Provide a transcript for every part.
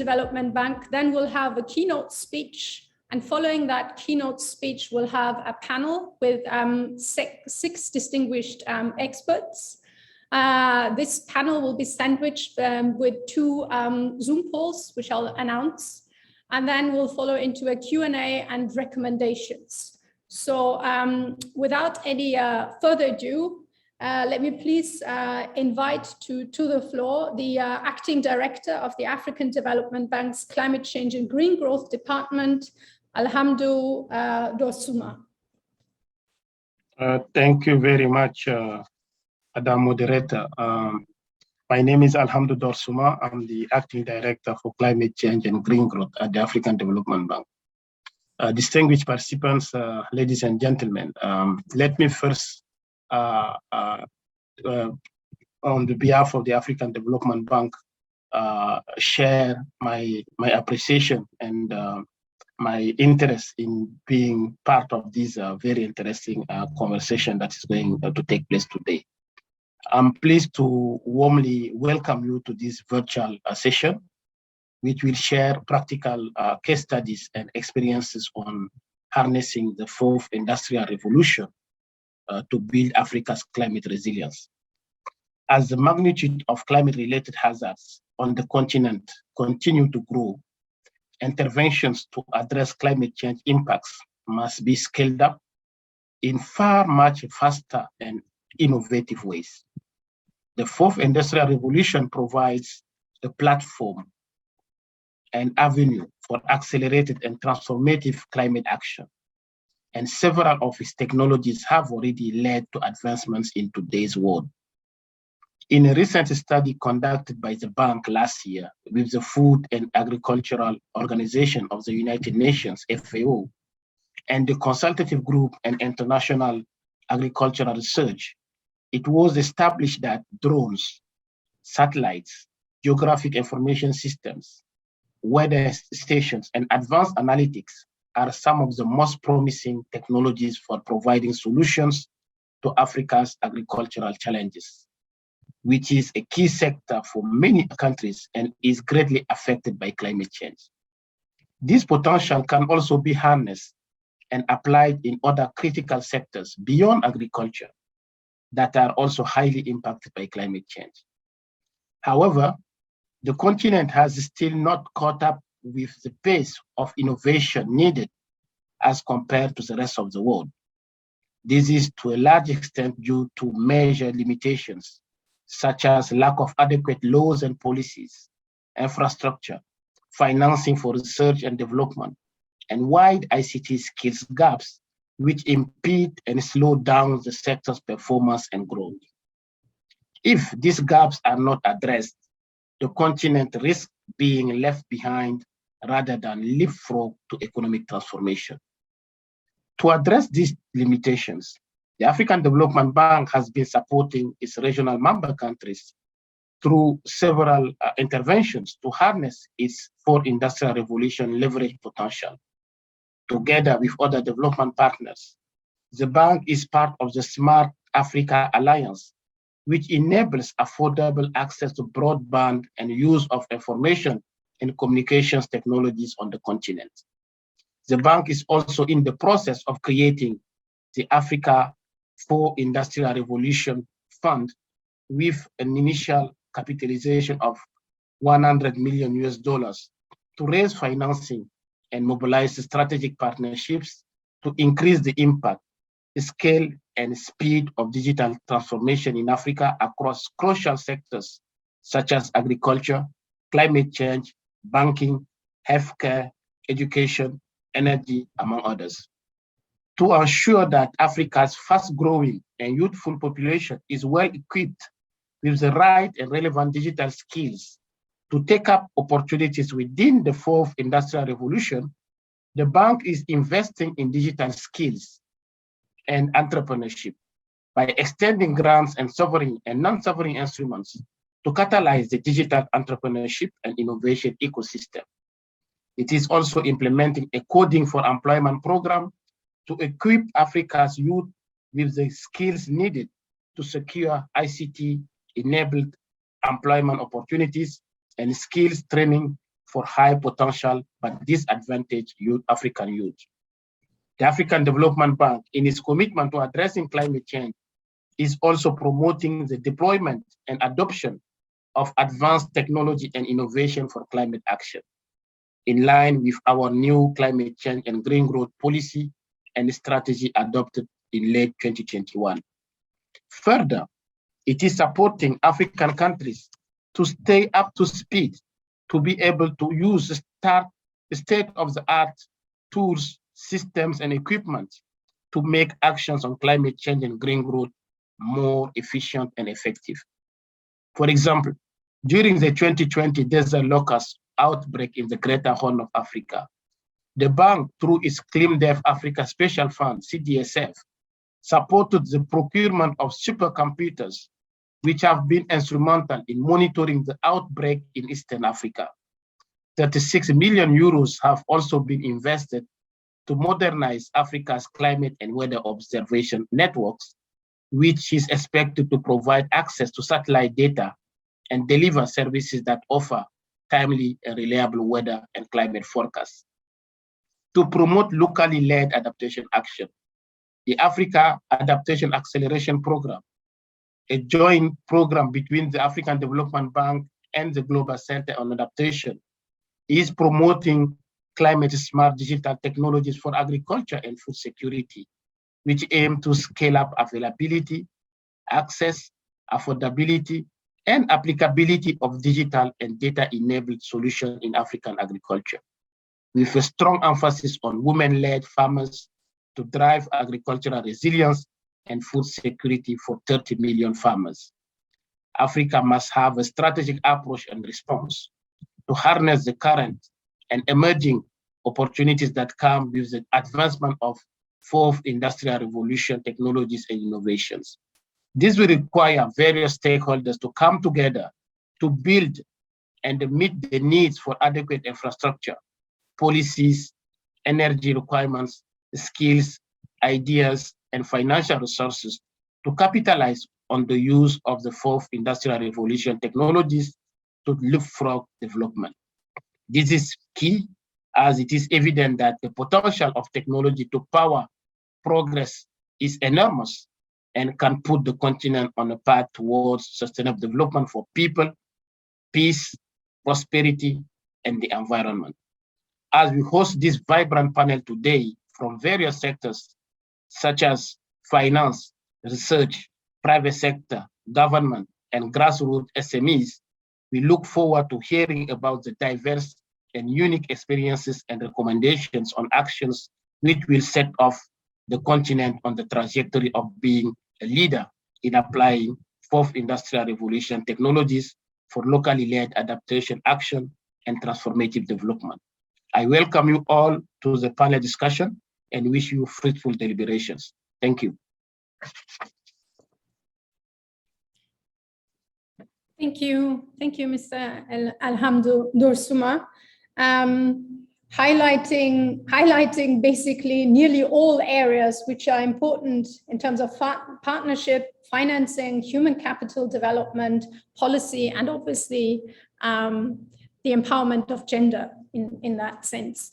Development Bank then will have a keynote speech. And following that keynote speech, we'll have a panel with six distinguished experts. This panel will be sandwiched with two Zoom polls, which I'll announce. And then we'll follow into a Q&A and recommendations. So without any further ado, let me please invite to the floor the Acting Director of the African Development Bank's Climate Change and Green Growth Department, Alhamdou Dorsuma. Thank you very much, Madam Moderator. My name is Alhamdou Dorsuma. I'm the Acting Director for Climate Change and Green Growth at the African Development Bank. Distinguished participants, ladies and gentlemen, let me first, on the behalf of the African Development Bank, share my appreciation and my interest in being part of this very interesting conversation that is going to take place today. I'm pleased to warmly welcome you to this virtual session, which will share practical case studies and experiences on harnessing the fourth industrial revolution to build Africa's climate resilience. As the magnitude of climate-related hazards on the continent continue to grow, interventions to address climate change impacts must be scaled up in far much faster and innovative ways. The fourth industrial revolution provides a platform and avenue for accelerated and transformative climate action. And several of its technologies have already led to advancements in today's world. In a recent study conducted by the bank last year with the Food and Agricultural Organization of the United Nations, FAO, and the Consultative Group and International Agricultural Research, it was established that drones, satellites, geographic information systems, weather stations, and advanced analytics are some of the most promising technologies for providing solutions to Africa's agricultural challenges, which is a key sector for many countries and is greatly affected by climate change. This potential can also be harnessed and applied in other critical sectors beyond agriculture that are also highly impacted by climate change. However, the continent has still not caught up with the pace of innovation needed as compared to the rest of the world. This is to a large extent due to major limitations, such as lack of adequate laws and policies, infrastructure, financing for research and development, and wide ICT skills gaps, which impede and slow down the sector's performance and growth. If these gaps are not addressed, the continent risks being left behind rather than leapfrog to economic transformation. To address these limitations, the African Development Bank has been supporting its regional member countries through several interventions to harness its fourth industrial revolution leverage potential. Together with other development partners, the bank is part of the Smart Africa Alliance, which enables affordable access to broadband and use of information and communications technologies on the continent. The bank is also in the process of creating the Africa Fourth Industrial Revolution Fund with an initial capitalization of $100 million to raise financing and mobilize strategic partnerships to increase the impact, scale, and speed of digital transformation in Africa across crucial sectors such as agriculture, climate change, banking, healthcare, education, energy, among others. To ensure that Africa's fast-growing and youthful population is well equipped with the right and relevant digital skills to take up opportunities within the fourth industrial revolution, the bank is investing in digital skills and entrepreneurship by extending grants and sovereign and non-sovereign instruments to catalyze the digital entrepreneurship and innovation ecosystem. It is also implementing a coding for employment program to equip Africa's youth with the skills needed to secure ICT-enabled employment opportunities and skills training for high potential but disadvantaged African youth. The African Development Bank, in its commitment to addressing climate change, is also promoting the deployment and adoption of advanced technology and innovation for climate action, in line with our new climate change and green growth policy and strategy adopted in late 2021. Further, it is supporting African countries to stay up to speed, to be able to use state-of-the-art tools, systems, and equipment to make actions on climate change and green growth more efficient and effective. For example, during the 2020 desert locust outbreak in the Greater Horn of Africa, the bank, through its Clean Dev Africa Special Fund, CDSF, supported the procurement of supercomputers, which have been instrumental in monitoring the outbreak in Eastern Africa. 36 million euros have also been invested to modernize Africa's climate and weather observation networks, which is expected to provide access to satellite data and deliver services that offer timely and reliable weather and climate forecasts. To promote locally led adaptation action, the Africa Adaptation Acceleration Program, a joint program between the African Development Bank and the Global Center on Adaptation, is promoting climate-smart digital technologies for agriculture and food security, which aim to scale up availability, access, affordability, and applicability of digital and data-enabled solutions in African agriculture, with a strong emphasis on women-led farmers to drive agricultural resilience and food security for 30 million farmers. Africa must have a strategic approach and response to harness the current and emerging opportunities that come with the advancement of fourth industrial revolution technologies and innovations. This will require various stakeholders to come together to build and meet the needs for adequate infrastructure, policies, energy requirements, skills, ideas, and financial resources to capitalize on the use of the fourth industrial revolution technologies to leapfrog development. This is key, as it is evident that the potential of technology to power progress is enormous and can put the continent on a path towards sustainable development for people, peace, prosperity, and the environment. As we host this vibrant panel today from various sectors, such as finance, research, private sector, government, and grassroots SMEs, we look forward to hearing about the diverse and unique experiences and recommendations on actions which will set off the continent on the trajectory of being a leader in applying fourth industrial revolution technologies for locally led adaptation action and transformative development. I welcome you all to the panel discussion and wish you fruitful deliberations. Thank you. Thank you, Mr. Alhamdou Dorsuma. Highlighting basically nearly all areas which are important in terms of partnership, financing, human capital development, policy, and obviously the empowerment of gender in that sense.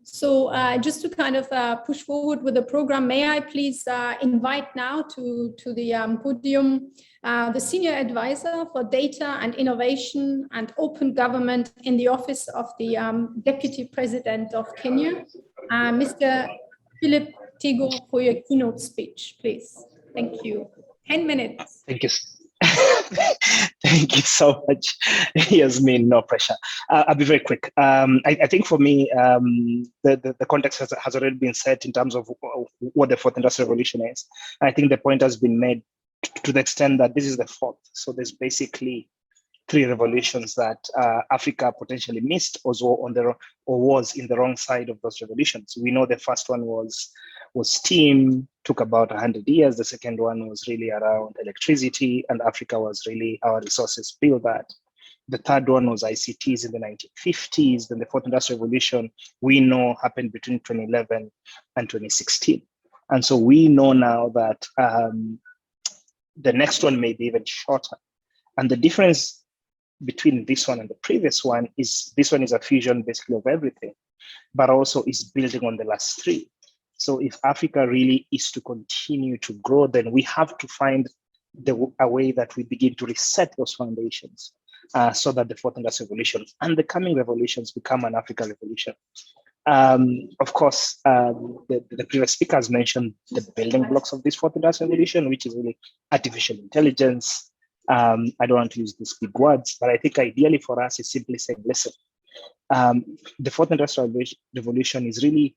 So just to kind of push forward with the program, may I please invite now to the podium the Senior Advisor for Data and Innovation and Open Government in the Office of the Deputy President of Kenya, Mr. Philip Tigo, for your keynote speech, please. Thank you. 10 minutes. Thank you. Thank you so much, Yasmin. No pressure. I'll be very quick. I think for me, the context has already been set in terms of what the fourth industrial revolution is. I think the point has been made to the extent that this is the fourth. So there's basically 3 revolutions that Africa potentially missed or was in the wrong side of those revolutions. We know the first one was steam, took about 100 years. The second one was really around electricity, and Africa was really, our resources built that. The third one was ICTs in the 1950s. Then the fourth industrial revolution, we know, happened between 2011 and 2016. And so we know now that the next one may be even shorter. And the difference between this one and the previous one is this one is a fusion basically of everything, but also is building on the last three. So if Africa really is to continue to grow, then we have to find a way that we begin to reset those foundations so that the fourth industrial revolution and the coming revolutions become an African revolution. Of course, the previous speakers mentioned the building blocks of this fourth industrial revolution, which is really artificial intelligence. I don't want to use these big words, but I think ideally for us is simply saying, listen, the fourth industrial revolution is really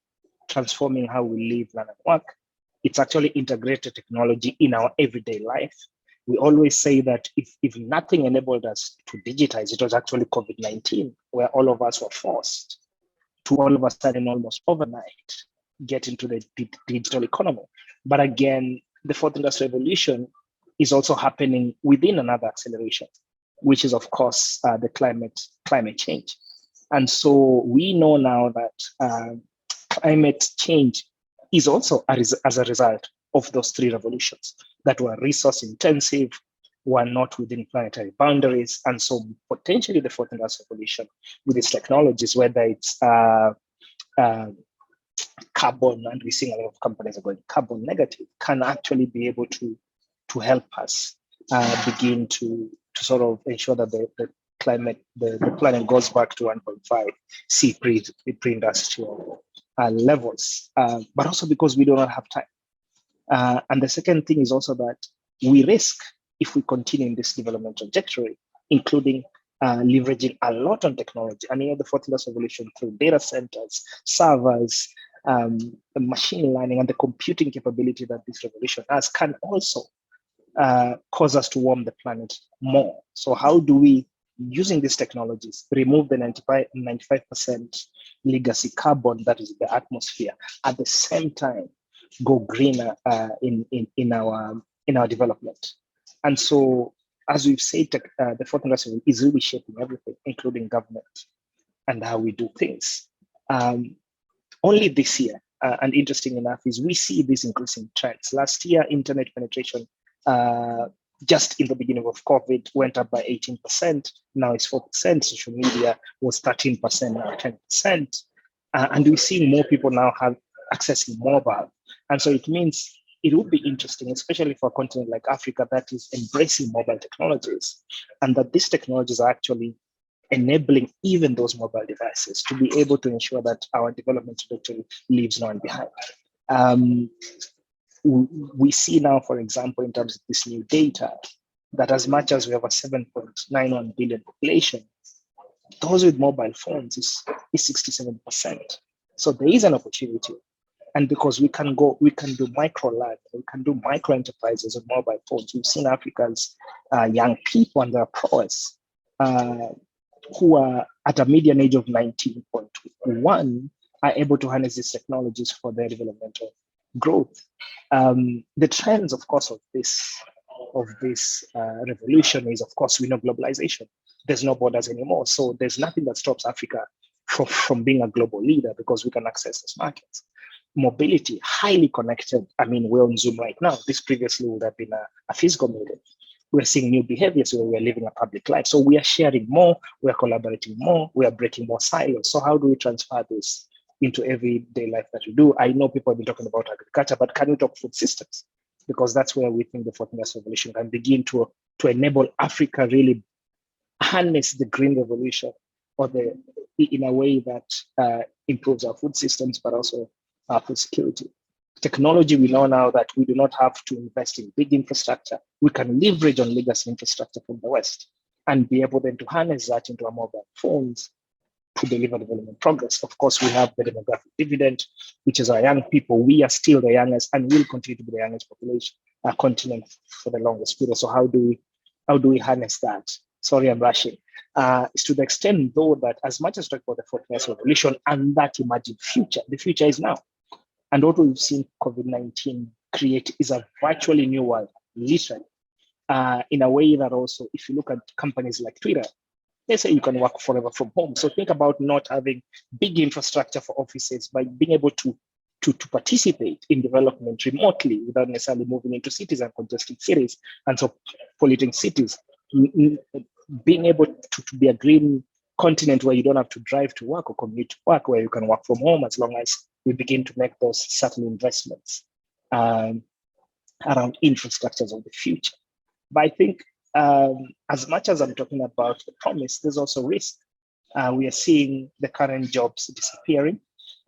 transforming how we live, learn, and work. It's actually integrated technology in our everyday life. We always say that if nothing enabled us to digitize, it was actually COVID-19, where all of us were forced to all of a sudden, almost overnight, get into the digital economy. But again, the fourth industrial revolution is also happening within another acceleration, which is, of course, the climate change. And so we know now that climate change is also as a result of those three revolutions that were resource intensive, were not within planetary boundaries. And so potentially the fourth industrial revolution with its technologies, whether it's carbon, and we're seeing a lot of companies are going carbon negative, can actually be able to help us begin to sort of ensure that the planet goes back to 1.5 C pre-industrial levels, but also because we do not have time. And the second thing is also that we risk, if we continue in this development trajectory, including leveraging a lot on technology. And the fourth industrial revolution through data centers, servers, machine learning, and the computing capability that this revolution has can also cause us to warm the planet more. So how do we, using these technologies, remove the 95% legacy carbon that is in the atmosphere, at the same time go greener in our development? And so, as we've said, the fourth industrial is really shaping everything, including government and how we do things. Only this year, and interesting enough, is we see these increasing trends. Last year, internet penetration, just in the beginning of COVID, went up by 18%. Now it's 4%. Social media was 13%, now 10%. And we see more people now have accessing mobile. And so it means it would be interesting, especially for a continent like Africa that is embracing mobile technologies, and that these technologies are actually enabling even those mobile devices to be able to ensure that our development trajectory leaves no one behind. We see now, for example, in terms of this new data, that as much as we have a 7.91 billion population, those with mobile phones is 67%. So there is an opportunity. And because we can do micro lab, we can do micro enterprises on mobile phones. We've seen Africa's young people and their prowess who are at a median age of 19.1 are able to harness these technologies for their developmental growth. The trends, of course, of this revolution is, of course, we know globalization. There's no borders anymore. So there's nothing that stops Africa from being a global leader because we can access those markets. Mobility, highly connected. I mean, we're on Zoom right now. This previously would have been a physical meeting. We're seeing new behaviors where we're living a public life. So we are sharing more, we're collaborating more, we are breaking more silos. So how do we transfer this into everyday life that we do? I know people have been talking about agriculture, but can we talk food systems? Because that's where we think the fourth industrial revolution can begin to enable Africa really harness the green revolution in a way that improves our food systems, but also our food security. Technology, we know now that we do not have to invest in big infrastructure. We can leverage on legacy infrastructure from the West and be able then to harness that into our mobile phones to deliver development progress. Of course, we have the demographic dividend, which is our young people. We are still the youngest and will continue to be the youngest population, continent for the longest period. So how do we harness that? Sorry, I'm rushing. It's to the extent, though, that as much as we talk about the fourth industrial revolution and that imagined future, the future is now. And what we've seen COVID-19 create is a virtually new world, literally, in a way that also, if you look at companies like Twitter, they say you can work forever from home. So think about not having big infrastructure for offices, but being able to participate in development remotely without necessarily moving into cities and congesting cities, and so polluting cities. being able to be a green continent where you don't have to drive to work or commute to work, where you can work from home, as long as we begin to make those subtle investments around infrastructures of the future. But I think as much as I'm talking about the promise, there's also risk. We are seeing the current jobs disappearing.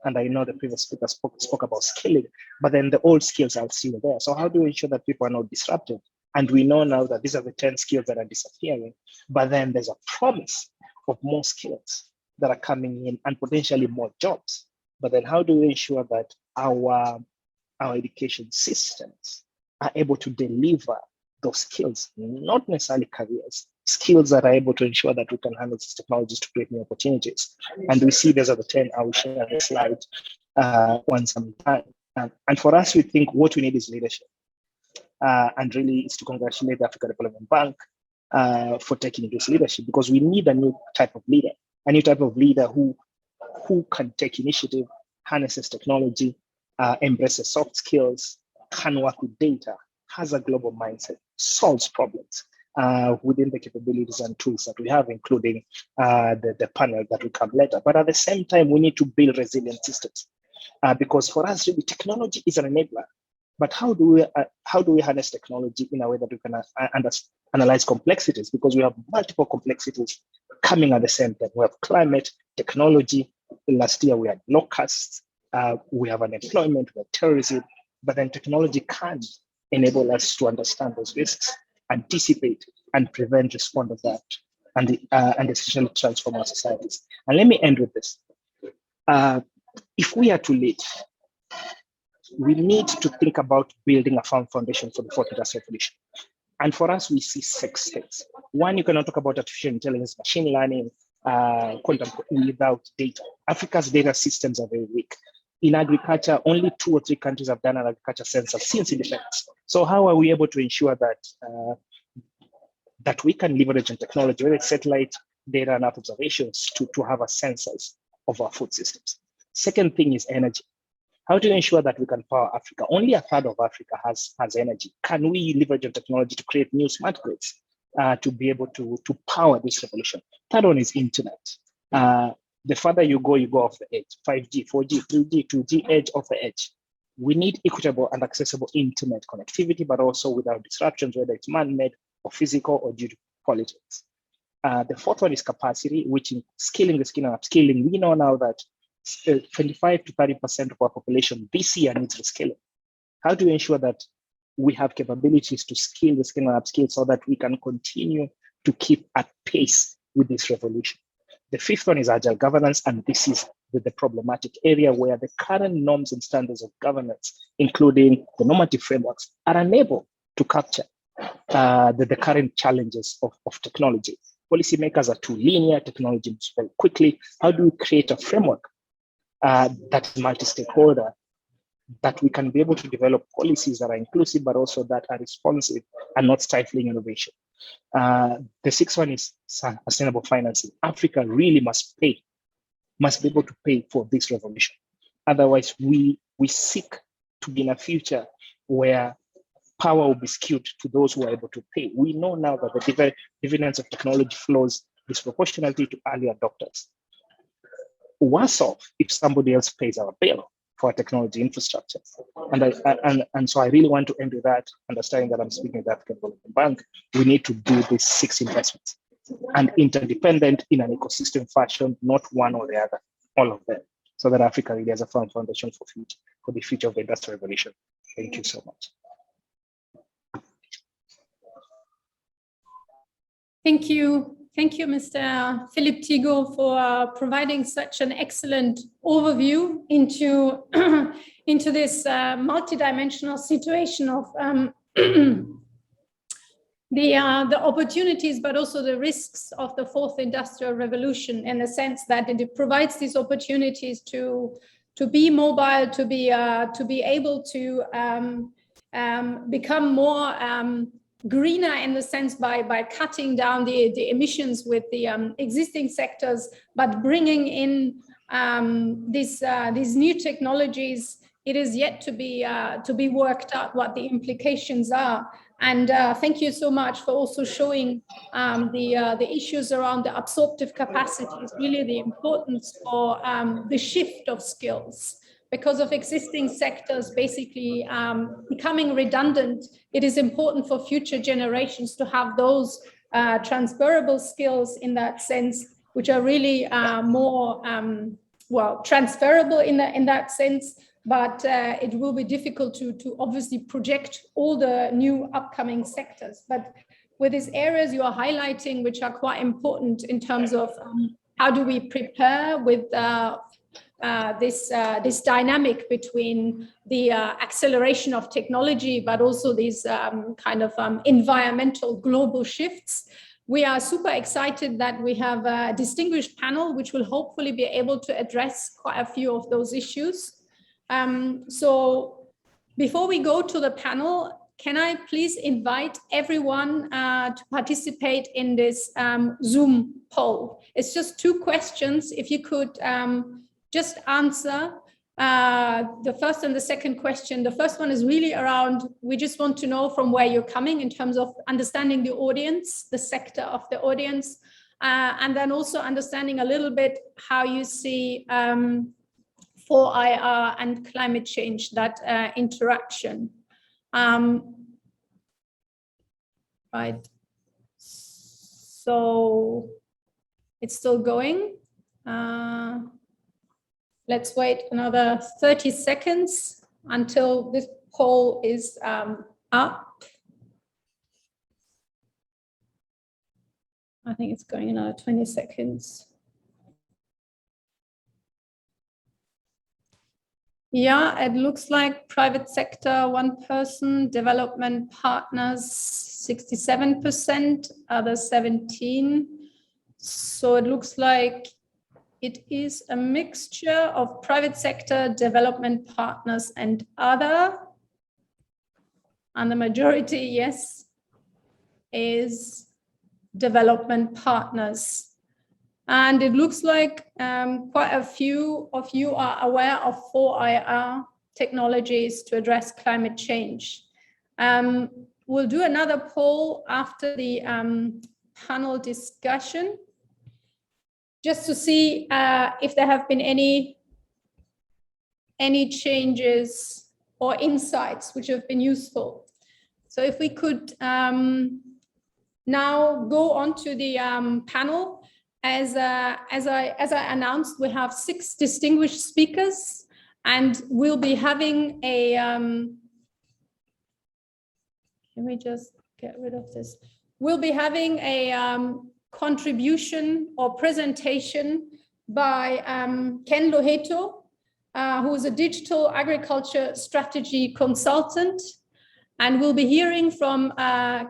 And I know the previous speaker spoke about skilling, but then the old skills are still there. So how do we ensure that people are not disrupted? And we know now that these are the 10 skills that are disappearing, but then there's a promise of more skills that are coming in and potentially more jobs. But then how do we ensure that our education systems are able to deliver those skills, not necessarily careers, skills that are able to ensure that we can handle these technologies to create new opportunities. And we see those are the 10. I will share the slide once I'm done. And for us, we think what we need is leadership. And really, it's to congratulate the African Development Bank for taking this leadership, because we need a new type of leader who can take initiative, harnesses technology, embraces soft skills, can work with data, has a global mindset, solves problems within the capabilities and tools that we have, including the panel that will come later. But at the same time, we need to build resilient systems because for us, really, technology is an enabler. But how do we harness technology in a way that we can analyze complexities? Because we have multiple complexities coming at the same time. We have climate, technology. Last year we had locusts. We have unemployment, we have terrorism. But then technology can enable us to understand those risks, anticipate, and prevent, respond to that, and essentially transform our societies. And let me end with this. If we are to lead, we need to think about building a firm foundation for the fourth industrial revolution. And for us, we see 6 things. One, you cannot talk about artificial intelligence, machine learning, quantum without data. Africa's data systems are very weak. In agriculture, only 2 or 3 countries have done an agriculture census since independence. So how are we able to ensure that that we can leverage on technology, whether it's satellite data and Earth observations, to have a census of our food systems? Second thing is energy. How do you ensure that we can power Africa? Only a third of Africa has energy. Can we leverage on technology to create new smart grids to be able to power this revolution? Third one is internet. The further you go off the edge. 5G, 4G, 3G, 2G, edge of the edge. We need equitable and accessible internet connectivity, but also without disruptions, whether it's man-made or physical or due to politics. The fourth one is capacity, which in skilling, reskilling, and upskilling. We know now that 25 to 30% of our population this year needs reskilling. How do we ensure that we have capabilities to skill, reskill, and upskill so that we can continue to keep at pace with this revolution? The fifth one is agile governance, and this is the problematic area where the current norms and standards of governance, including the normative frameworks, are unable to capture the current challenges of technology. Policymakers are too linear, technology moves very quickly. How do we create a framework that is multi-stakeholder, that we can be able to develop policies that are inclusive, but also that are responsive and not stifling innovation? The sixth one is sustainable financing. Africa really must be able to pay for this revolution. Otherwise, we seek to be in a future where power will be skewed to those who are able to pay. We know now that the dividends of technology flows disproportionately to early adopters. Worse off if somebody else pays our bill for technology infrastructure. And so I really want to end with that, understanding that I'm speaking of the African Development Bank. We need to do these 6 investments and interdependent in an ecosystem fashion, not one or the other, all of them, so that Africa really has a firm foundation for the future of the industrial revolution. Thank you so much. Thank you. Thank you, Mr. Philip Tigo, for providing such an excellent overview into, into this multidimensional situation of the opportunities, but also the risks of the fourth industrial revolution, in the sense that it provides these opportunities to be mobile, to be able to become more greener, in the sense by cutting down the emissions with the existing sectors, but bringing in these new technologies. It is yet to be worked out what the implications are. And thank you so much for also showing the issues around the absorptive capacities, really the importance for the shift of skills. Because of existing sectors basically becoming redundant, it is important for future generations to have those transferable skills in that sense, which are really more, well, transferable in that sense, but it will be difficult to obviously project all the new upcoming sectors. But with these areas you are highlighting, which are quite important in terms of how do we prepare with this dynamic between the acceleration of technology, but also these kind of environmental global shifts. We are super excited that we have a distinguished panel, which will hopefully be able to address quite a few of those issues. So before we go to the panel, can I please invite everyone to participate in this Zoom poll? It's just 2 questions. If you could just answer the first and the second question. The first one is really around, we just want to know from where you're coming in terms of understanding the audience, the sector of the audience, and then also understanding a little bit how you see 4IR and climate change, that interaction. Right, so it's still going. Let's wait another 30 seconds until this poll is up. I think it's going another 20 seconds. Yeah, it looks like private sector, 1 person, development partners, 67%, others 17%. So it looks like it is a mixture of private sector, development partners, and other. And the majority, yes, is development partners. And it looks like quite a few of you are aware of 4IR technologies to address climate change. We'll do another poll after the panel discussion, just to see if there have been any changes or insights which have been useful. So if we could now go on to the panel. As I announced, we have 6 distinguished speakers, and we'll be having a, can we just get rid of this? We'll be having a contribution or presentation by Ken Loheto, who is a digital agriculture strategy consultant. And we'll be hearing from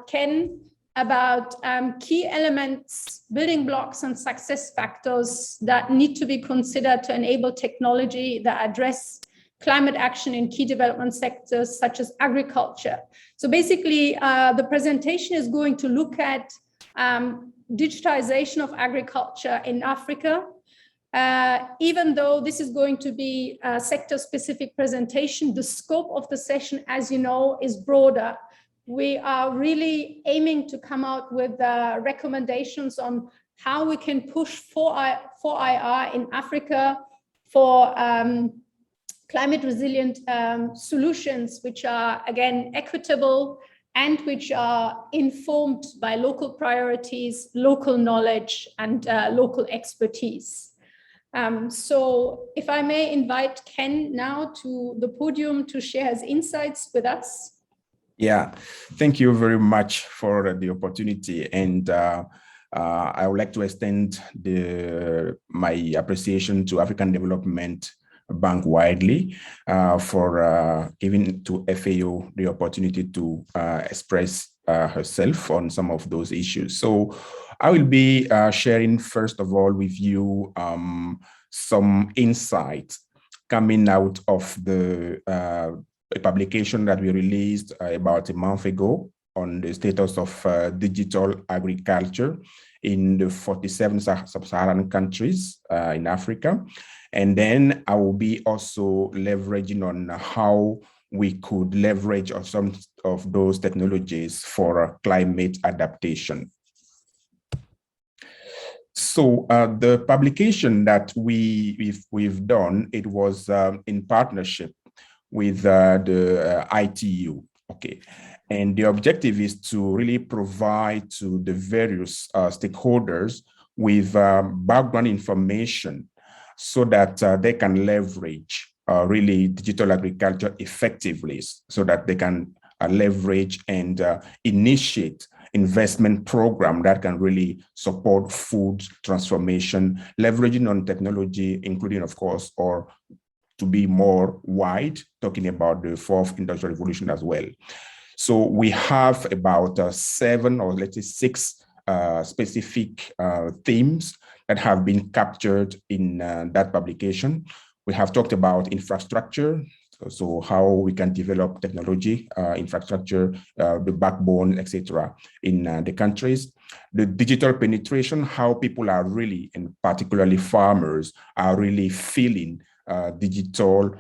Ken about key elements, building blocks, and success factors that need to be considered to enable technology that address climate action in key development sectors such as agriculture. So basically, the presentation is going to look at digitization of agriculture in Africa. Even though this is going to be a sector-specific presentation, the scope of the session, as you know, is broader. We are really aiming to come out with recommendations on how we can push 4IR in Africa for climate resilient solutions, which are, again, equitable and which are informed by local priorities, local knowledge, and local expertise. So if I may invite Ken now to the podium to share his insights with us. Yeah, thank you very much for the opportunity, and I would like to extend my appreciation to African Development Bank widely for giving to FAO the opportunity to express herself on some of those issues. So I will be sharing, first of all, with you some insights coming out of the a publication that we released about a month ago on the status of digital agriculture in the 47 sub-Saharan countries in Africa. And then I will be also leveraging on how we could leverage on some of those technologies for climate adaptation. So the publication that we've done, it was in partnership with the ITU, okay. And the objective is to really provide to the various stakeholders with background information so that they can leverage really digital agriculture effectively, so that they can leverage and initiate investment program that can really support food transformation, leveraging on technology, including, of course, or to be more wide, talking about the fourth industrial revolution as well. So we have about 7 or let's say 6 specific themes that have been captured in that publication. We have talked about infrastructure, so how we can develop technology, infrastructure, the backbone, etc., in the countries. The digital penetration, how people are really, and particularly farmers, are really feeling digital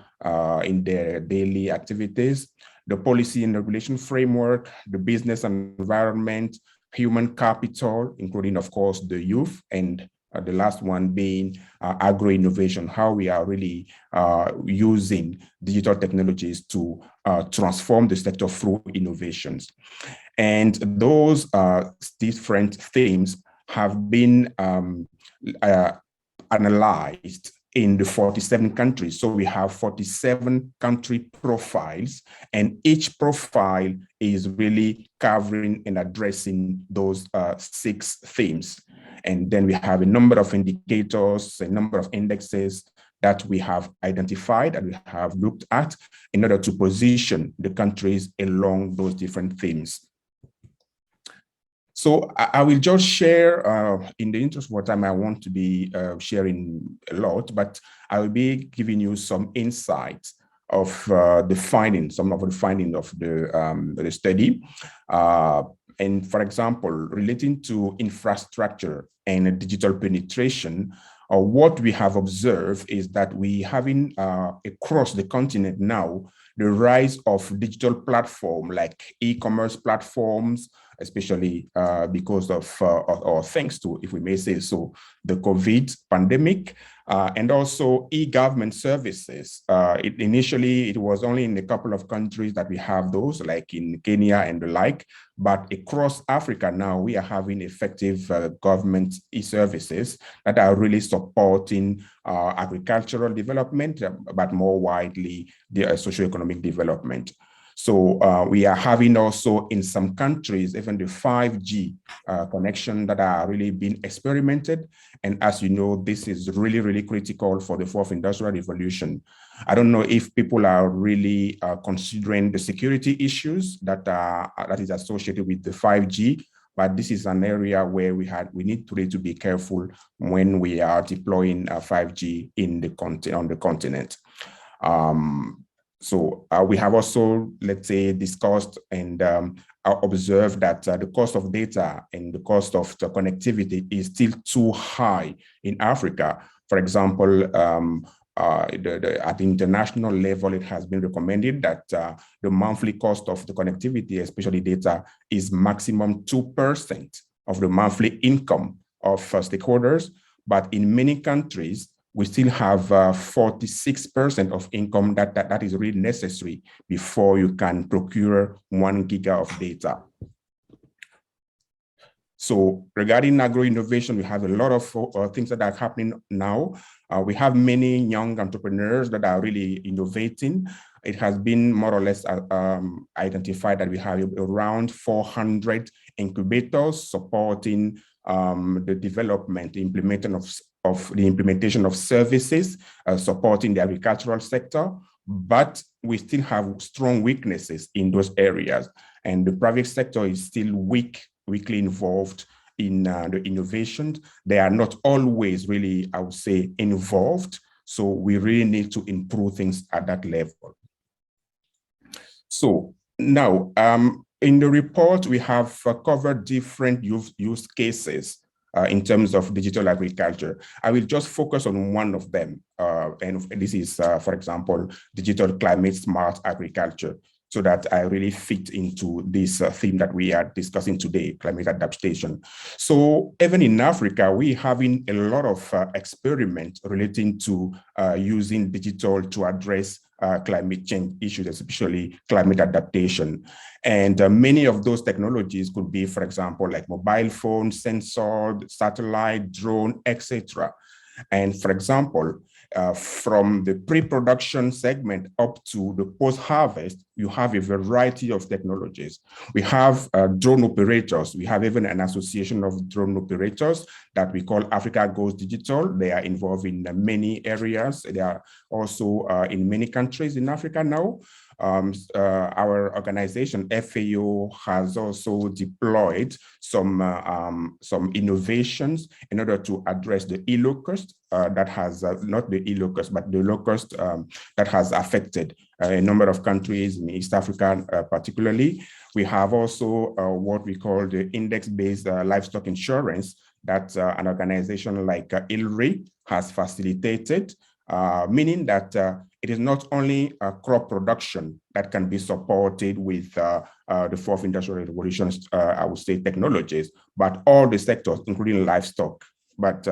in their daily activities. The policy and regulation framework, the business environment, human capital, including, of course, the youth, and the last one being agro-innovation, how we are really using digital technologies to transform the sector through innovations. And those different themes have been analyzed in the 47 countries. So we have 47 country profiles, and each profile is really covering and addressing those 6 themes. And then we have a number of indicators, a number of indexes that we have identified and we have looked at in order to position the countries along those different themes. So I will just share, in the interest of time, I want to be sharing a lot, but I will be giving you some insights of the findings, some of the findings of the study. And for example, relating to infrastructure and digital penetration, what we have observed is that we having across the continent now, the rise of digital platforms like e-commerce platforms, especially because of, or thanks to, if we may say so, the COVID pandemic, and also e-government services. Initially, it was only in a couple of countries that we have those, like in Kenya and the like, but across Africa now, we are having effective government e-services that are really supporting agricultural development, but more widely, the socioeconomic development. So we are having also in some countries, even the 5G connection that are really being experimented. And as you know, this is really, really critical for the 4th industrial revolution. I don't know if people are really considering the security issues that is associated with the 5G, but this is an area where we need to really be careful when we are deploying 5G in the on the continent. So we have also, let's say, discussed and observed that the cost of data and the cost of the connectivity is still too high in Africa. For example, at the international level, it has been recommended that the monthly cost of the connectivity, especially data, is maximum 2% of the monthly income of stakeholders. But in many countries, we still have 46% of income that is really necessary before you can procure 1 giga of data. So regarding agro-innovation, we have a lot of things that are happening now. We have many young entrepreneurs that are really innovating. It has been more or less identified that we have around 400 incubators supporting the development, the implementation of services, supporting the agricultural sector, but we still have strong weaknesses in those areas. And the private sector is still weakly involved in the innovations. They are not always really, I would say, involved. So we really need to improve things at that level. So now, in the report, we have covered different use cases in terms of digital agriculture. I will just focus on one of them. And this is, for example, digital climate smart agriculture, so that I really fit into this theme that we are discussing today, climate adaptation. So even in Africa, we're having a lot of experiments relating to using digital to address climate change issues, especially climate adaptation. And many of those technologies could be, for example, like mobile phone, sensor, satellite, drone, etc. And for example, from the pre-production segment up to the post-harvest, you have a variety of technologies. We have drone operators. We have even an association of drone operators that we call Africa Goes Digital. They are involved in many areas. They are also in many countries in Africa now. Our organization, FAO, has also deployed some innovations in order to address the e-locust that has, not the e-locust, but the locust that has affected a number of countries in East Africa particularly. We have also what we call the index-based livestock insurance that an organization like ILRI has facilitated, meaning that it is not only crop production that can be supported with the fourth industrial revolution, I would say, technologies, but all the sectors, including livestock. But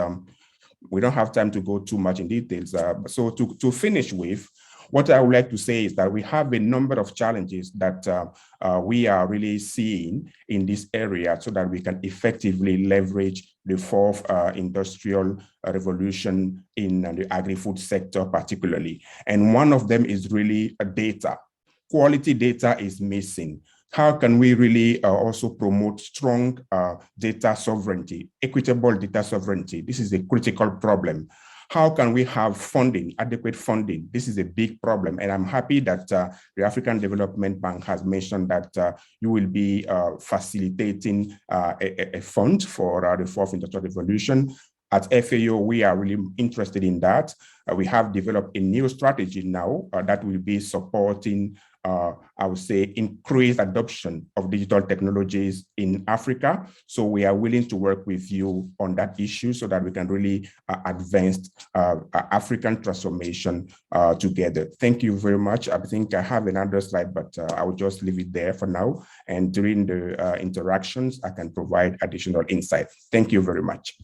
we don't have time to go too much in details. So to finish with, what I would like to say is that we have a number of challenges that we are really seeing in this area so that we can effectively leverage the fourth industrial revolution in the agri-food sector particularly. And one of them is really data. Quality data is missing. How can we really also promote strong data sovereignty, equitable data sovereignty? This is a critical problem. How can we have funding, adequate funding? This is a big problem. And I'm happy that the African Development Bank has mentioned that you will be facilitating a fund for the fourth industrial revolution. At FAO, we are really interested in that. We have developed a new strategy now that will be supporting I would say, increased adoption of digital technologies in Africa. So we are willing to work with you on that issue so that we can really advance African transformation together. Thank you very much. I think I have another slide, but I will just leave it there for now. And during the interactions, I can provide additional insight. Thank you very much.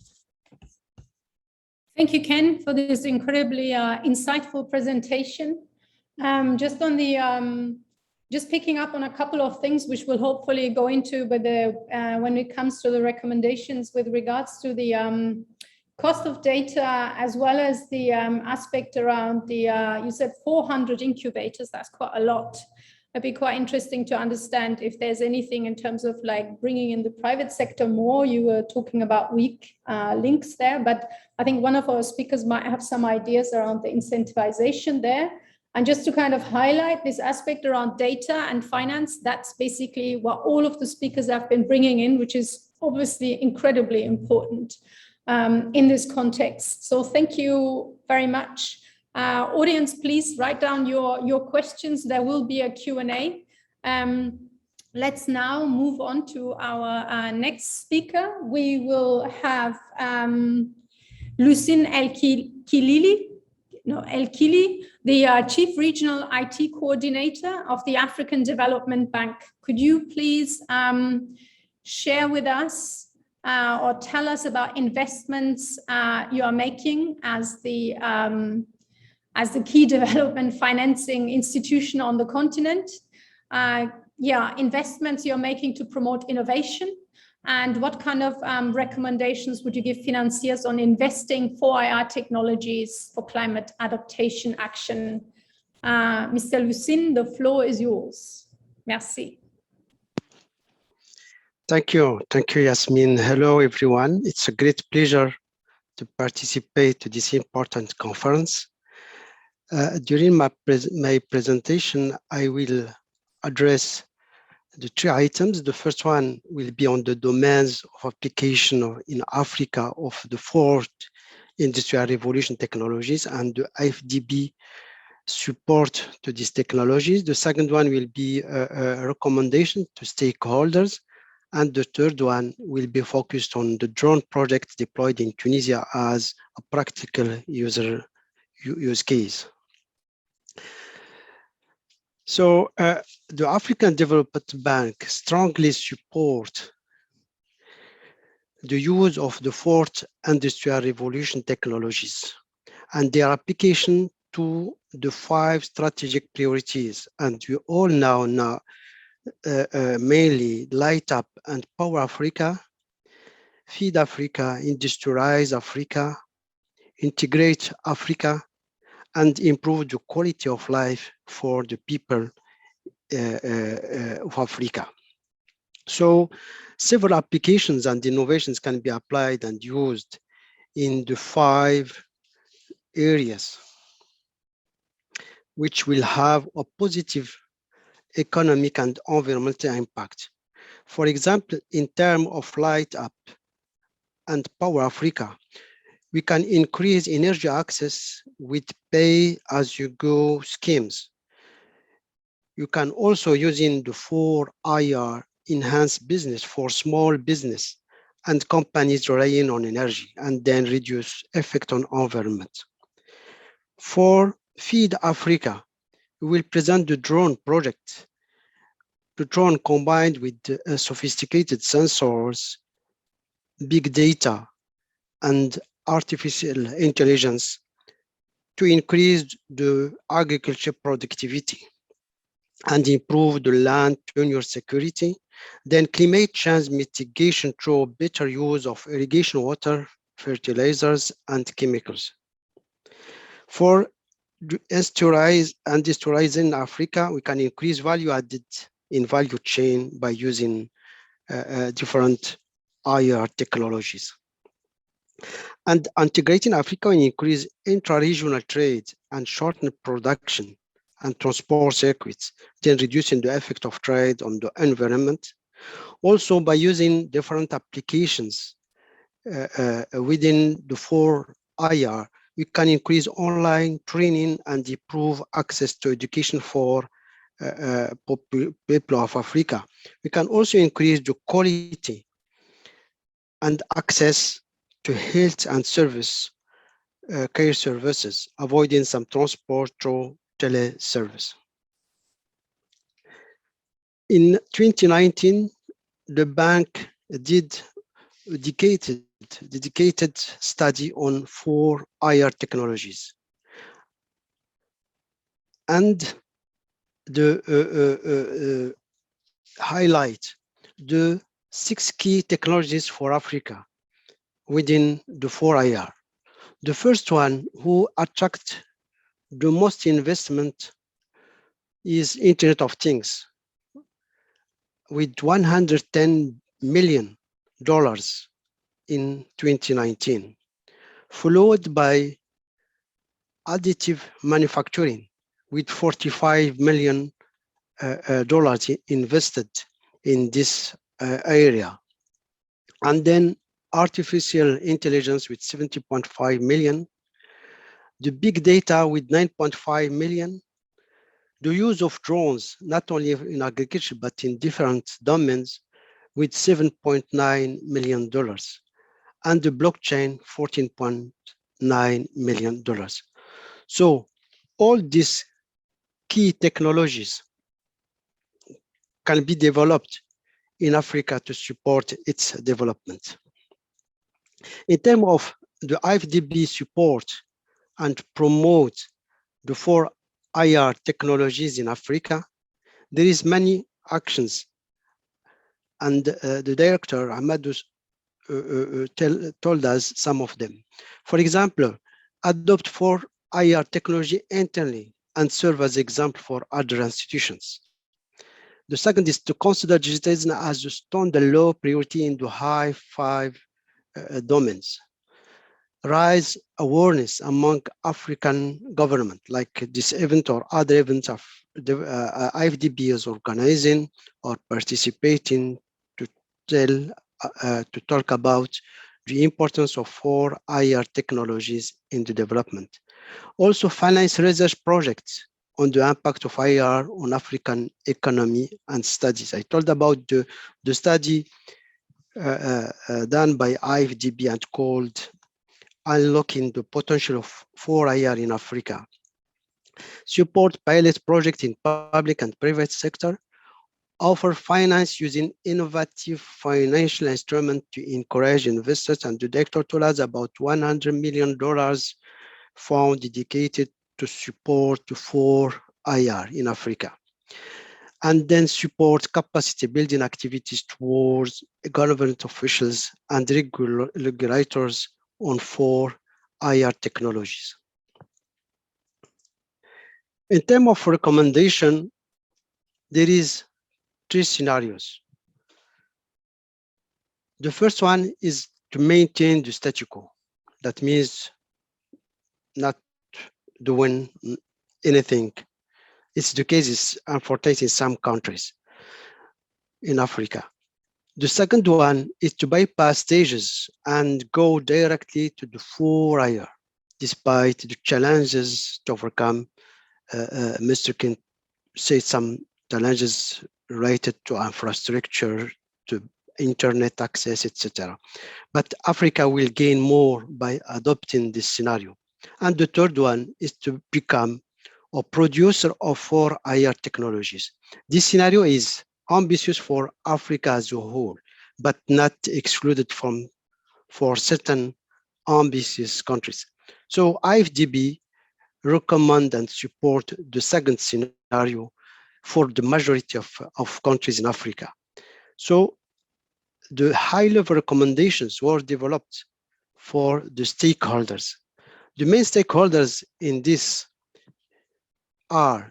Thank you, Ken, for this incredibly insightful presentation. Just on the, just picking up on a couple of things which we'll hopefully go into, but when it comes to the recommendations with regards to the cost of data, as well as the aspect around the, you said 400 incubators, that's quite a lot. It'd be quite interesting to understand if there's anything in terms of like bringing in the private sector more. You were talking about weak links there, but I think one of our speakers might have some ideas around the incentivization there. And just to kind of highlight this aspect around data and finance, that's basically what all of the speakers have been bringing in, which is obviously incredibly important in this context. So thank you very much. Audience, please write down your questions. There will be a Q&A. Let's now move on to our next speaker. We will have Lucine El-Kili, the Chief Regional IT Coordinator of the African Development Bank. Could you please share with us or tell us about investments you are making as the key development financing institution on the continent? Investments you're making to promote innovation, and what kind of recommendations would you give financiers on investing for IR technologies for climate adaptation action? Mr. Lucine, the floor is yours. Merci. Thank you, Yasmin. Hello, everyone. It's a great pleasure to participate to this important conference. During my presentation, I will address the three items. The first one will be on the domains of application in Africa of the fourth industrial revolution technologies and the AFDB support to these technologies. The second one will be a recommendation to stakeholders. And the third one will be focused on the drone project deployed in Tunisia as a practical use case. So the African Development Bank strongly supports the use of the fourth industrial revolution technologies and their application to the 5 strategic priorities. And you all now mainly Light Up and Power Africa, Feed Africa, Industrialize Africa, Integrate Africa, and improve the quality of life for the people of Africa. So several applications and innovations can be applied and used in the 5 areas, which will have a positive economic and environmental impact. For example, in terms of Light Up and Power Africa, we can increase energy access with pay-as-you-go schemes. You can also use in the 4 IR enhance business for small business and companies relying on energy and then reduce effect on environment. For Feed Africa, we will present the drone project. The drone combined with sophisticated sensors, big data, and artificial intelligence to increase the agriculture productivity and improve the land tenure security, then climate change mitigation through better use of irrigation water, fertilizers, and chemicals. For industrializing Africa, we can increase value added in value chain by using different IR technologies. And integrating Africa will increase intra-regional trade and shorten production and transport circuits, then reducing the effect of trade on the environment. Also, by using different applications within the 4 IR, we can increase online training and improve access to education for people of Africa. We can also increase the quality and access to health and care services, avoiding some transport through teleservice. In 2019, the bank did a dedicated study on 4 IR technologies. And the highlight the 6 key technologies for Africa within the 4 IR. The first one who attract the most investment is Internet of Things with $110 million in 2019, followed by additive manufacturing with $45 million invested in this area. And then artificial intelligence with 70.5 million, the big data with 9.5 million, the use of drones, not only in agriculture, but in different domains with $7.9 million, and the blockchain, $14.9 million. So all these key technologies can be developed in Africa to support its development. In terms of the AFDB support and promote the 4 IR technologies in Africa, there is many actions, and the director Amadou told us some of them. For example, adopt 4 IR technology internally and serve as example for other institutions. The second is to consider digitization as a standard low priority in the high 5 domains. Raise awareness among African government, like this event or other events of the AFDB is organizing or participating to talk about the importance of 4 IR technologies in the development. Also finance research projects on the impact of IR on African economy and studies. I told about the study done by AFDB and called Unlocking the Potential for IR in Africa. Support pilot projects in public and private sector, offer finance using innovative financial instruments to encourage investors, and the director told us about $100 million fund dedicated to support for IR in Africa. And then support capacity building activities towards government officials and regulators on 4 IR technologies. In terms of recommendation, there is 3 scenarios. The first one is to maintain the statu quo. That means not doing anything. It's the case, unfortunately, in some countries in Africa. The second one is to bypass stages and go directly to the 4 IR, despite the challenges to overcome. Mr. King said some challenges related to infrastructure, to internet access, etc. But Africa will gain more by adopting this scenario. And the third one is to become a producer of 4 IR technologies. This scenario is ambitious for Africa as a whole, but not excluded for certain ambitious countries. So AFDB recommend and support the second scenario for the majority of countries in Africa. So the high-level recommendations were developed for the stakeholders. The main stakeholders in this are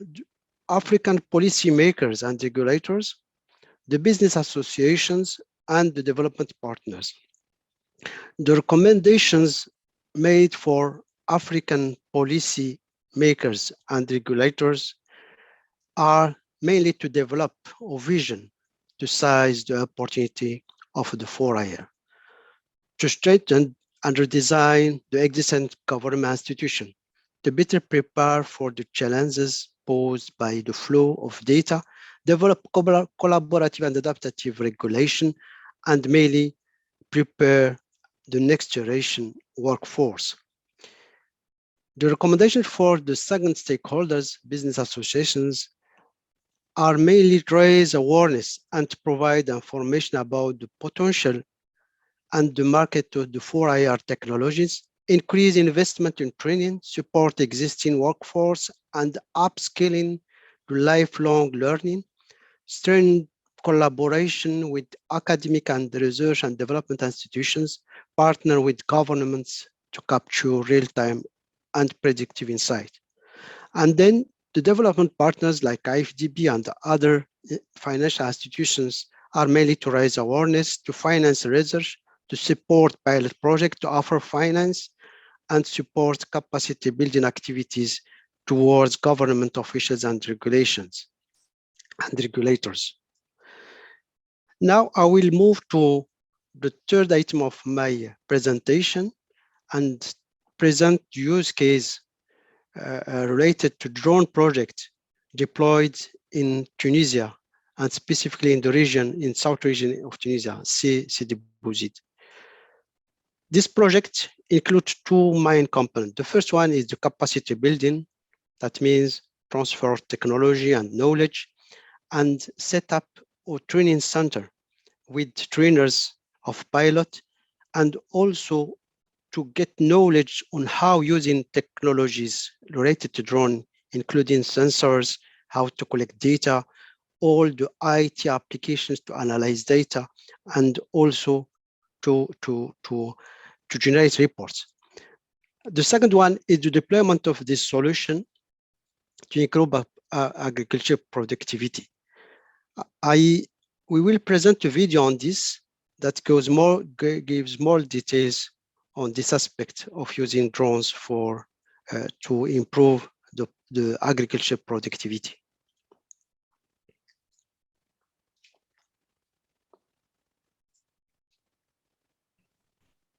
African policymakers and regulators, the business associations, and the development partners. The recommendations made for African policy makers and regulators are mainly to develop a vision to seize the opportunity of the 4 IR, to strengthen and redesign the existing government institution, to better prepare for the challenges posed by the flow of data, develop collaborative and adaptive regulation, and mainly prepare the next generation workforce. The recommendation for the second stakeholders, business associations, are mainly to raise awareness and to provide information about the potential and the market of the 4 IR technologies, increase investment in training, support existing workforce, and upskilling to lifelong learning, strengthen collaboration with academic and research and development institutions, partner with governments to capture real-time and predictive insight. And then the development partners like AFDB and other financial institutions are mainly to raise awareness, to finance research, to support pilot projects, to offer finance, and support capacity building activities towards government officials and regulations and regulators. Now I will move to the third item of my presentation and present use case related to drone project deployed in Tunisia and specifically in the region, in south region of Tunisia, Sidi Bouzid. This project includes 2 main components. The first one is the capacity building. That means transfer of technology and knowledge, and set up a training center with trainers of pilot, and also to get knowledge on how using technologies related to drone, including sensors, how to collect data, all the IT applications to analyze data, and also to generate reports. The second one is the deployment of this solution to improve agriculture productivity. We will present a video on this that gives more details on this aspect of using drones to improve the agriculture productivity.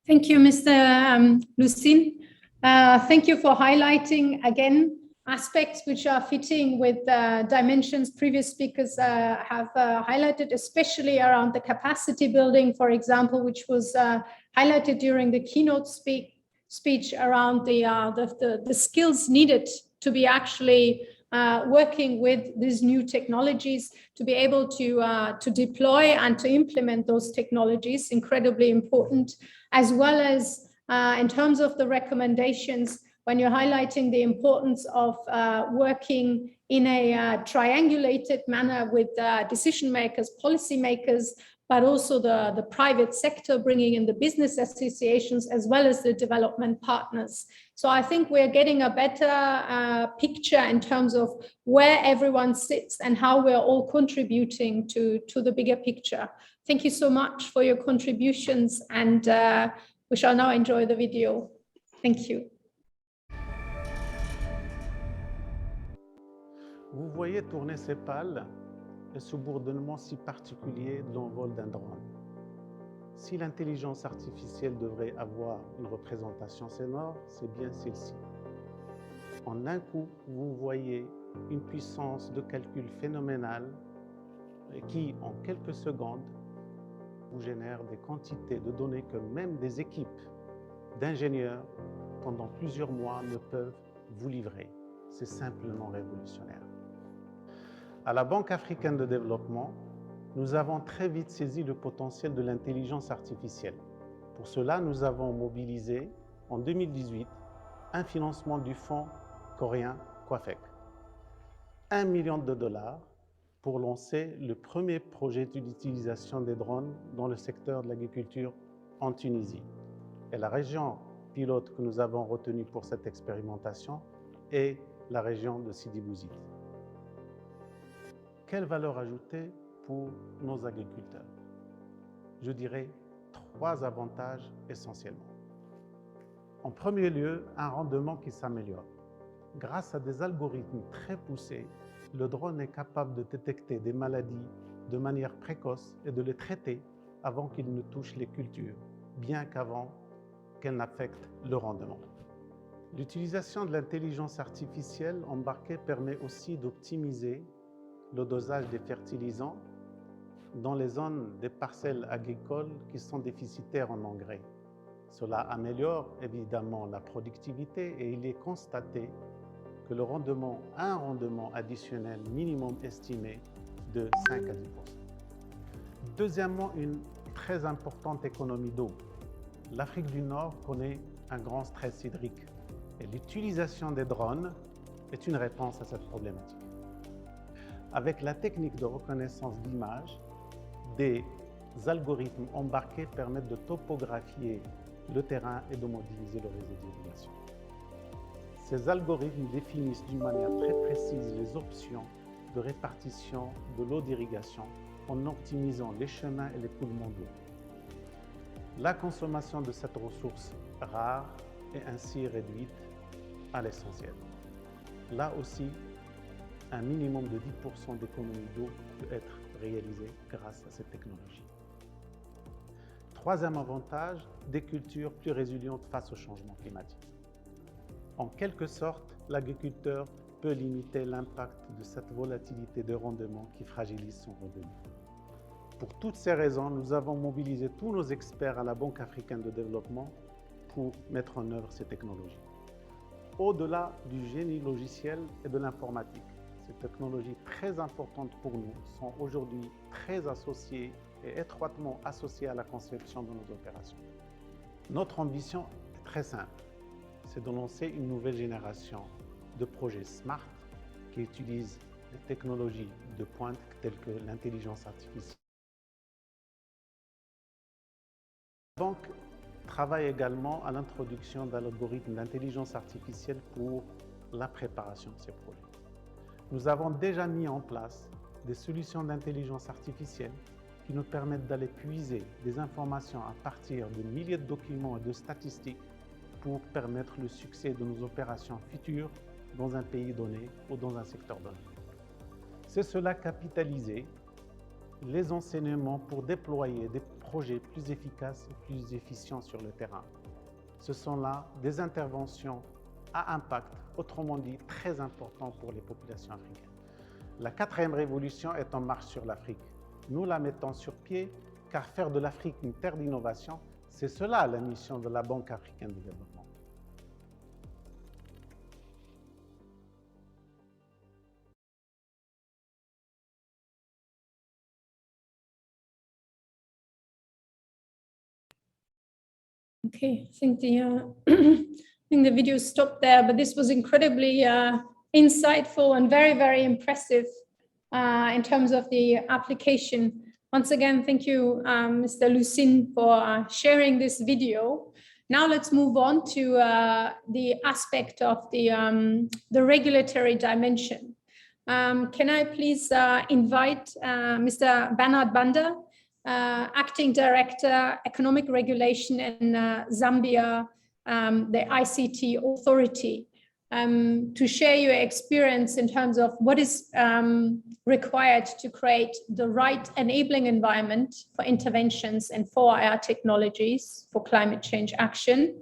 Thank you, Mr. Lucin. Thank you for highlighting again aspects which are fitting with dimensions previous speakers have highlighted, especially around the capacity building, for example, which was highlighted during the keynote speech around the skills needed to be actually working with these new technologies, to be able to deploy and to implement those technologies, incredibly important, as well as in terms of the recommendations, when you're highlighting the importance of working in a triangulated manner with decision makers, policy makers, but also the private sector, bringing in the business associations as well as the development partners. So I think we're getting a better picture in terms of where everyone sits and how we're all contributing to the bigger picture. Thank you so much for your contributions, and we shall now enjoy the video. Thank you. Vous voyez tourner ces pales et ce bourdonnement si particulier de l'envol d'un drone. Si l'intelligence artificielle devrait avoir une représentation sonore, c'est bien celle-ci. En un coup, vous voyez une puissance de calcul phénoménale qui, en quelques secondes, vous génère des quantités de données que même des équipes d'ingénieurs pendant plusieurs mois ne peuvent vous livrer. C'est simplement révolutionnaire. À la Banque africaine de développement, nous avons très vite saisi le potentiel de l'intelligence artificielle. Pour cela, nous avons mobilisé en 2018 un financement du fonds coréen COAFEC. $1 million pour lancer le premier projet d'utilisation des drones dans le secteur de l'agriculture en Tunisie. Et la région pilote que nous avons retenue pour cette expérimentation est la région de Sidi Bouzid. Quelle valeur ajoutée pour nos agriculteurs? Je dirais 3 avantages essentiellement. En premier lieu, un rendement qui s'améliore. Grâce à des algorithmes très poussés, le drone est capable de détecter des maladies de manière précoce et de les traiter avant qu'ils ne touchent les cultures, bien qu'avant qu'elles n'affectent le rendement. L'utilisation de l'intelligence artificielle embarquée permet aussi d'optimiser le dosage des fertilisants dans les zones des parcelles agricoles qui sont déficitaires en engrais. Cela améliore évidemment la productivité et il est constaté que un rendement additionnel minimum estimé de 5 à 10%. Deuxièmement, une très importante économie d'eau. L'Afrique du Nord connaît un grand stress hydrique et l'utilisation des drones est une réponse à cette problématique. Avec la technique de reconnaissance d'image, des algorithmes embarqués permettent de topographier le terrain et de modéliser le réseau d'irrigation. Ces algorithmes définissent d'une manière très précise les options de répartition de l'eau d'irrigation en optimisant les chemins et l'écoulement d'eau. La consommation de cette ressource rare est ainsi réduite à l'essentiel. Là aussi, un minimum de 10% d'économie d'eau peut être réalisé grâce à cette technologie. Troisième avantage, des cultures plus résilientes face au changement climatique. En quelque sorte, l'agriculteur peut limiter l'impact de cette volatilité de rendement qui fragilise son revenu. Pour toutes ces raisons, nous avons mobilisé tous nos experts à la Banque africaine de développement pour mettre en œuvre ces technologies. Au-delà du génie logiciel et de l'informatique, ces technologies très importantes pour nous sont aujourd'hui très associées et étroitement associées à la conception de nos opérations. Notre ambition est très simple, c'est de lancer une nouvelle génération de projets SMART qui utilisent des technologies de pointe telles que l'intelligence artificielle. La banque travaille également à l'introduction d'un algorithme d'intelligence artificielle pour la préparation de ces projets. Nous avons déjà mis en place des solutions d'intelligence artificielle qui nous permettent d'aller puiser des informations à partir de milliers de documents et de statistiques pour permettre le succès de nos opérations futures dans un pays donné ou dans un secteur donné. C'est cela capitaliser les enseignements pour déployer des projets plus efficaces et plus efficients sur le terrain. Ce sont là des interventions à impact, autrement dit très important pour les populations africaines. La 4e révolution est en marche sur l'Afrique. Nous la mettons sur pied car faire de l'Afrique une terre d'innovation, c'est cela la mission de la Banque africaine de développement. Okay, I think the video stopped there, but this was incredibly insightful and very, very impressive in terms of the application. Once again, thank you, Mr. Lucin, for sharing this video. Now let's move on to the aspect of the regulatory dimension. Can I please invite Mr. Bernard Banda, Acting Director, Economic Regulation in Zambia, the ICT Authority, to share your experience in terms of what is required to create the right enabling environment for interventions in 4IR technologies for climate change action.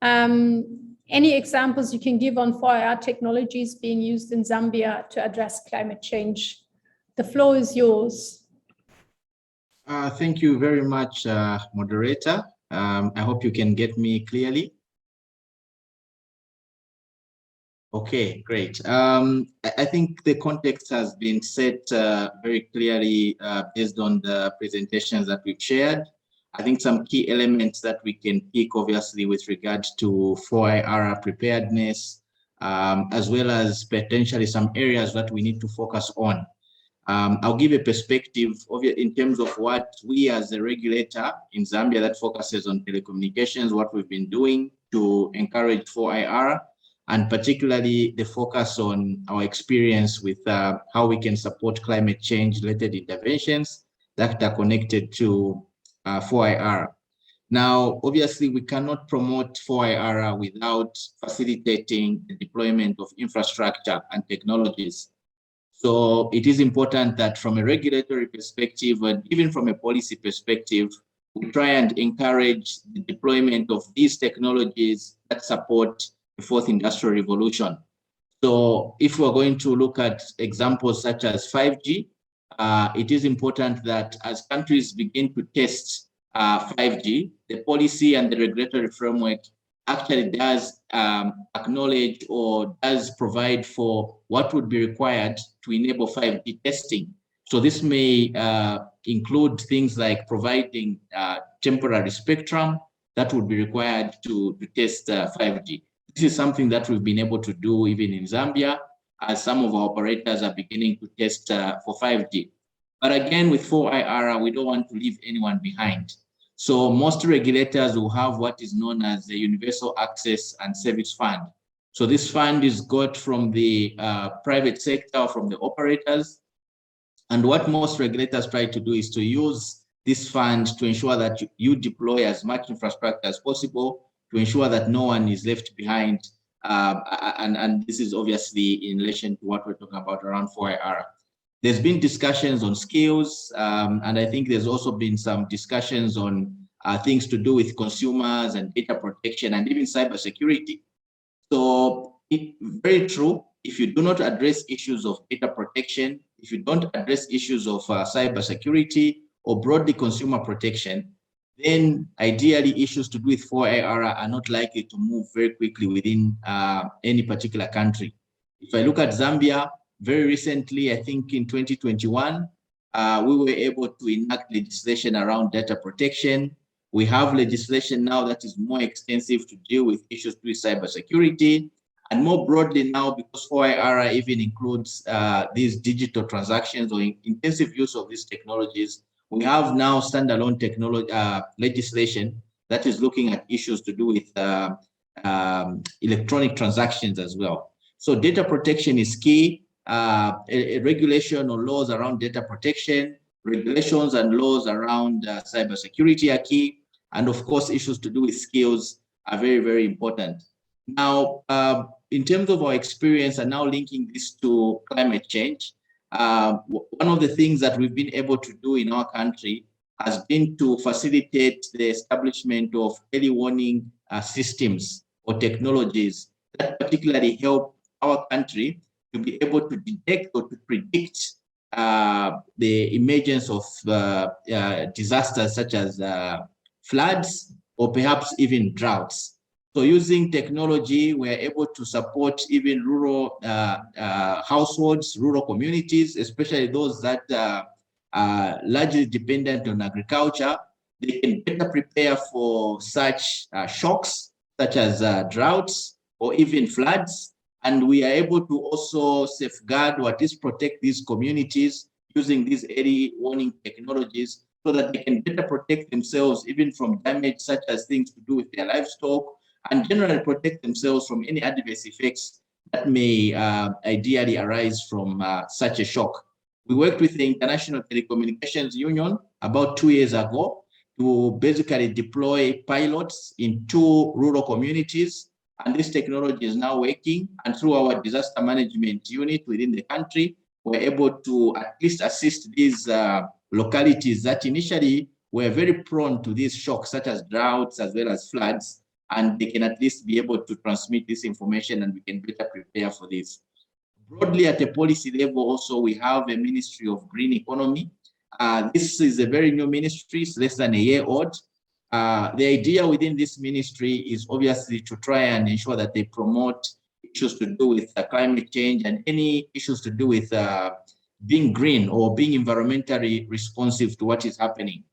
Any examples you can give on 4IR technologies being used in Zambia to address climate change? The floor is yours. Thank you very much, moderator. I hope you can get me clearly. Okay, great. I think the context has been set very clearly based on the presentations that we've shared. I think some key elements that we can pick, obviously, with regard to 4IR preparedness, as well as potentially some areas that we need to focus on. I'll give a perspective in terms of what we as a regulator in Zambia that focuses on telecommunications, what we've been doing to encourage 4IR, and particularly the focus on our experience with how we can support climate change-related interventions that are connected to 4IR. Now, obviously, we cannot promote 4IR without facilitating the deployment of infrastructure and technologies. So it is important that from a regulatory perspective, and even from a policy perspective, we try and encourage the deployment of these technologies that support the 4th industrial revolution. So if we're going to look at examples such as 5G, it is important that as countries begin to test 5G, the policy and the regulatory framework actually does acknowledge or does provide for what would be required to enable 5G testing. So this may include things like providing temporary spectrum that would be required to test 5G. This is something that we've been able to do even in Zambia, as some of our operators are beginning to test for 5G. But again, with 4IR, we don't want to leave anyone behind. So most regulators will have what is known as the Universal Access and Service Fund. So this fund is got from the private sector, from the operators. And what most regulators try to do is to use this fund to ensure that you deploy as much infrastructure as possible to ensure that no one is left behind. And this is obviously in relation to what we're talking about around 4IR. There's been discussions on skills, and I think there's also been some discussions on things to do with consumers and data protection and even cybersecurity. So it's very true, if you do not address issues of data protection, if you don't address issues of cybersecurity or broadly consumer protection, then ideally issues to do with 4IR are not likely to move very quickly within any particular country. If I look at Zambia, very recently, I think in 2021, we were able to enact legislation around data protection. We have legislation now that is more extensive to deal with issues with cybersecurity. And more broadly now, because 4IR even includes these digital transactions or intensive use of these technologies, we have now standalone technology legislation that is looking at issues to do with electronic transactions as well. So data protection is key. A regulation or laws around data protection, regulations and laws around cybersecurity are key. And of course, issues to do with skills are very, very important. Now, in terms of our experience and now linking this to climate change, one of the things that we've been able to do in our country has been to facilitate the establishment of early warning systems or technologies that particularly help our country to be able to detect or to predict the emergence of disasters such as floods or perhaps even droughts. So using technology, we're able to support even rural households, rural communities, especially those that are largely dependent on agriculture. They can better prepare for such shocks, such as droughts or even floods. And we are able to also safeguard or at least protect these communities using these early warning technologies so that they can better protect themselves even from damage such as things to do with their livestock, and generally protect themselves from any adverse effects that may ideally arise from such a shock. We worked with the International Telecommunications Union about 2 years ago to basically deploy pilots in 2 rural communities, and this technology is now working. And through our disaster management unit within the country, we're able to at least assist these localities that initially were very prone to these shocks, such as droughts as well as floods, and they can at least be able to transmit this information and we can better prepare for this. Broadly at a policy level also, we have a Ministry of Green Economy. This is a very new ministry, it's less than a year old. The idea within this ministry is obviously to try and ensure that they promote issues to do with climate change and any issues to do with being green or being environmentally responsive to what is happening.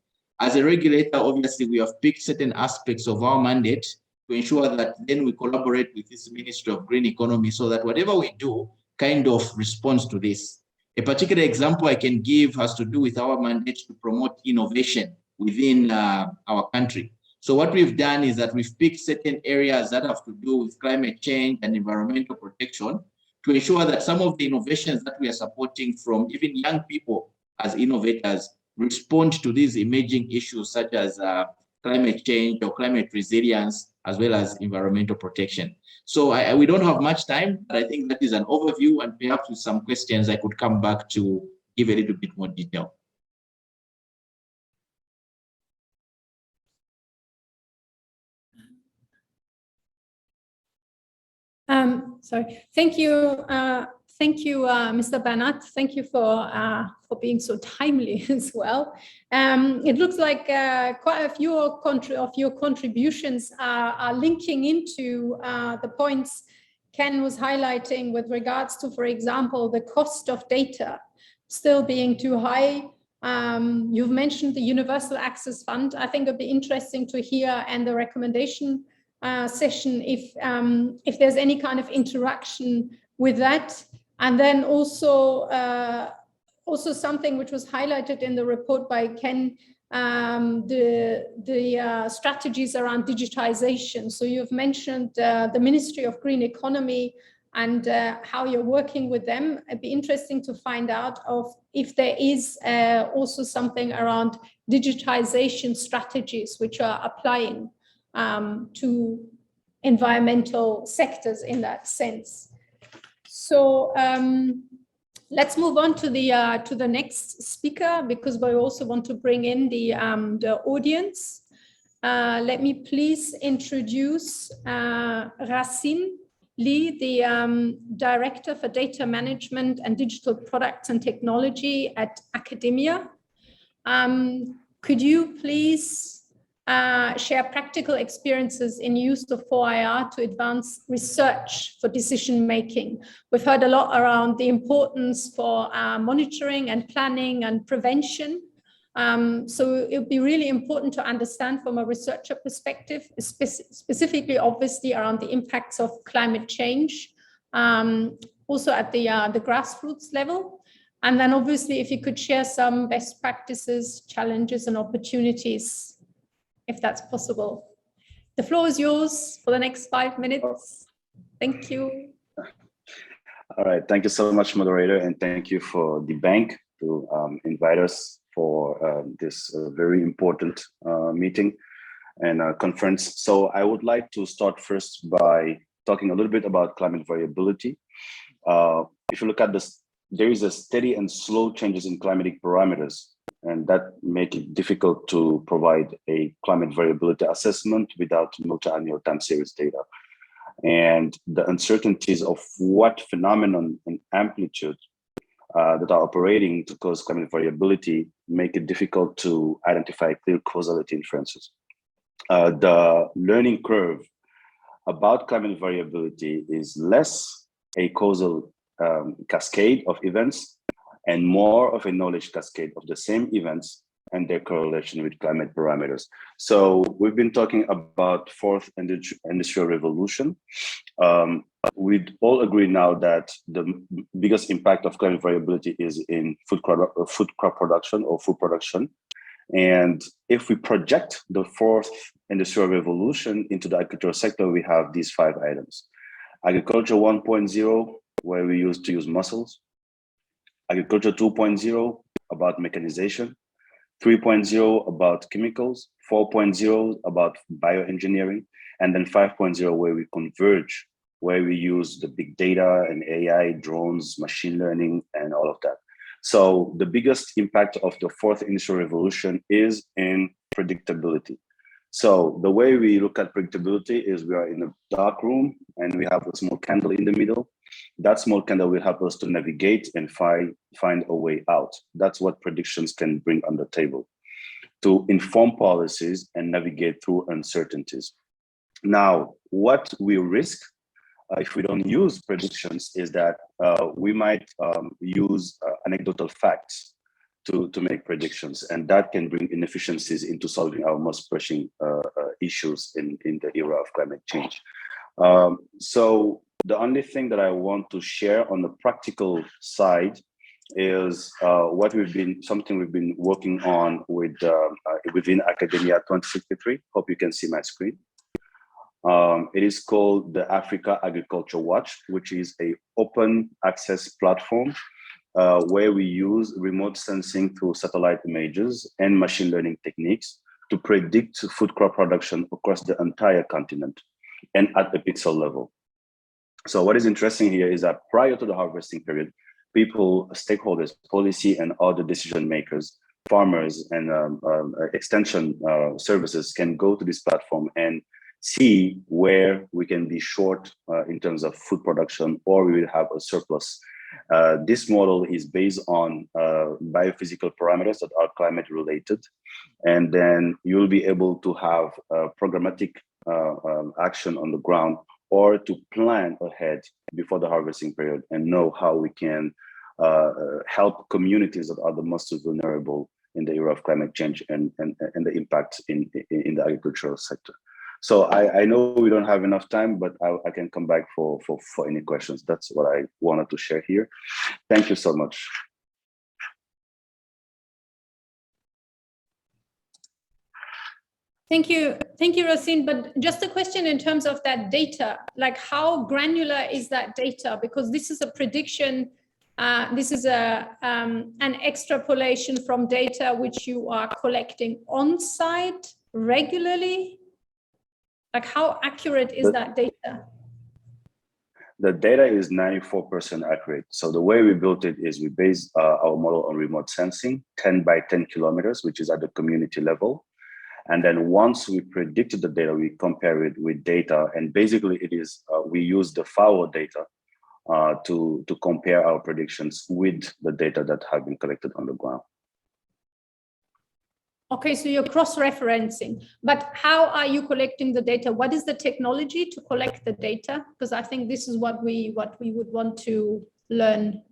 As a regulator, obviously, we have picked certain aspects of our mandate to ensure that then we collaborate with this Ministry of Green Economy so that whatever we do kind of responds to this. A particular example I can give has to do with our mandate to promote innovation within our country. So what we've done is that we've picked certain areas that have to do with climate change and environmental protection to ensure that some of the innovations that we are supporting from even young people as innovators respond to these emerging issues such as climate change or climate resilience, as well as environmental protection. So we don't have much time, but I think that is an overview, and perhaps with some questions I could come back to give a little bit more detail. Sorry. Thank you, Mr. Bernard. Thank you for being so timely as well. It looks like quite a few of your contributions are linking into the points Ken was highlighting with regards to, for example, the cost of data still being too high. You've mentioned the Universal Access Fund. I think it'd be interesting to hear, and the recommendation session, if there's any kind of interaction with that. And then also something which was highlighted in the report by Ken, the strategies around digitization. So you've mentioned the Ministry of Green Economy and how you're working with them. It'd be interesting to find out if there is also something around digitization strategies which are applying to environmental sectors in that sense. So let's move on to the next speaker, because we also want to bring in the audience. Let me please introduce Racine Lee, the Director for Data Management and Digital Products and Technology at Academia. Could you please share practical experiences in use of 4IR to advance research for decision making? We've heard a lot around the importance for monitoring and planning and prevention. So it would be really important to understand from a researcher perspective, specifically obviously around the impacts of climate change, also at the grassroots level. And then obviously if you could share some best practices, challenges and opportunities, if that's possible. The floor is yours for the next 5 minutes. Thank you. All right, thank you so much, moderator, and thank you for the bank to invite us for this very important meeting and conference. So I would like to start first by talking a little bit about climate variability. If you look at this, there is a steady and slow changes in climatic parameters, and that make it difficult to provide a climate variability assessment without multi-annual time series data. And the uncertainties of what phenomenon and amplitude that are operating to cause climate variability make it difficult to identify clear causality inferences. The learning curve about climate variability is less a causal cascade of events and more of a knowledge cascade of the same events and their correlation with climate parameters. So we've been talking about fourth industrial revolution. We'd all agree now that the biggest impact of climate variability is in food crop production or food production. And if we project the fourth industrial revolution into the agricultural sector, we have these 5 items. Agriculture 1.0, where we used to use muscles. Agriculture 2.0, about mechanization. 3.0, about chemicals. 4.0, about bioengineering. And then 5.0, where we converge, where we use the big data and AI, drones, machine learning, and all of that. So the biggest impact of the fourth industrial revolution is in predictability. So the way we look at predictability is we are in a dark room and we have a small candle in the middle. That small candle will help us to navigate and find a way out. That's what predictions can bring on the table, to inform policies and navigate through uncertainties. Now, what we risk if we don't use predictions is that we might use anecdotal facts to make predictions, and that can bring inefficiencies into solving our most pressing issues in the era of climate change. So the only thing that I want to share on the practical side is something we've been working on with within Academia 2063. Hope you can see my screen. It is called the Africa Agriculture Watch, which is an open access platform where we use remote sensing through satellite images and machine learning techniques to predict food crop production across the entire continent and at the pixel level. So what is interesting here is that prior to the harvesting period, people, stakeholders, policy, and other decision makers, farmers, and extension services can go to this platform and see where we can be short in terms of food production, or we will have a surplus. This model is based on biophysical parameters that are climate related. And then you'll be able to have programmatic action on the ground, or to plan ahead before the harvesting period and know how we can help communities that are the most vulnerable in the era of climate change and the impact in the agricultural sector. So I know we don't have enough time, but I can come back for any questions. That's what I wanted to share here. Thank you so much. Thank you, Racine. But just a question in terms of that data, like how granular is that data? Because this is a prediction, this is an extrapolation from data which you are collecting on site regularly. Like how accurate is that data? The data is 94% accurate. So the way we built it is we based our model on remote sensing, 10 by 10 kilometers, which is at the community level. And then once we predicted the data, we compare it with data. And basically it is, we use the FAO data to compare our predictions with the data that have been collected on the ground. Okay, so you're cross-referencing, but how are you collecting the data? What is the technology to collect the data? Because I think this is what we would want to learn.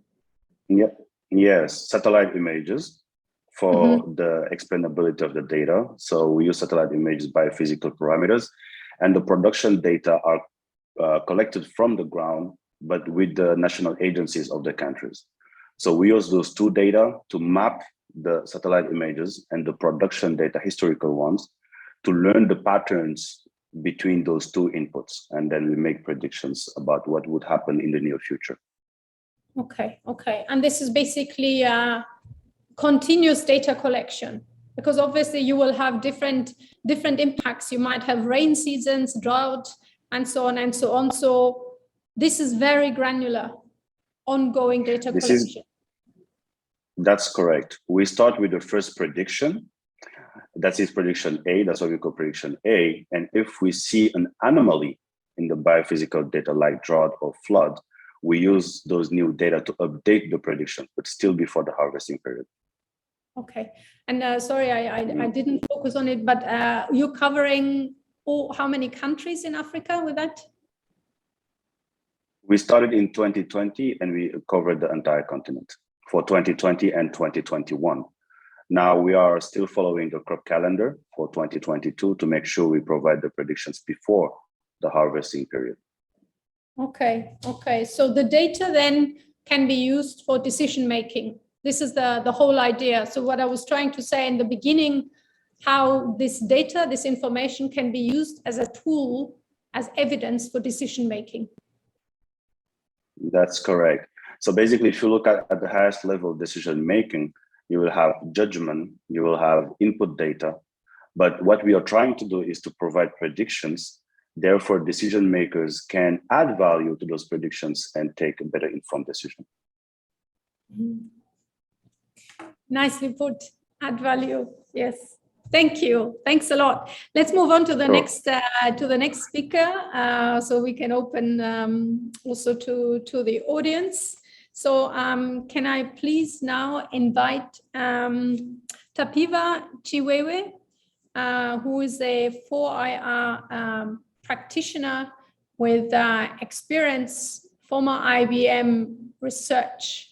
Yep. Yes, satellite images for the explainability of the data. So we use satellite images by physical parameters, and the production data are collected from the ground, but with the national agencies of the countries. So we use those two data to map the satellite images and the production data, historical ones, to learn the patterns between those two inputs. And then we make predictions about what would happen in the near future. Okay. And this is basically continuous data collection, because obviously you will have different impacts. You might have rain seasons, drought, and so on and so on. So this is very granular, ongoing data collection. That's correct. We start with the first prediction. That is prediction A. That's what we call prediction A. And if we see an anomaly in the biophysical data like drought or flood, we use those new data to update the prediction, but still before the harvesting period. Okay, and sorry, I didn't focus on it, but you're covering how many countries in Africa with that? We started in 2020 and we covered the entire continent for 2020 and 2021. Now we are still following the crop calendar for 2022 to make sure we provide the predictions before the harvesting period. Okay, okay. So the data then can be used for decision making. This is the whole idea. So what I was trying to say in the beginning, how this data, this information can be used as a tool, as evidence for decision making. That's correct. So basically, if you look at the highest level of decision making, you will have judgment, you will have input data. But what we are trying to do is to provide predictions. Therefore, decision makers can add value to those predictions and take a better informed decision. Nicely put, add value. Yes. Thank you. Thanks a lot. Let's move on to the next speaker, so we can open also to the audience. So can I please now invite Tapiwa Chiwewe, who is a 4IR practitioner with experience, former IBM research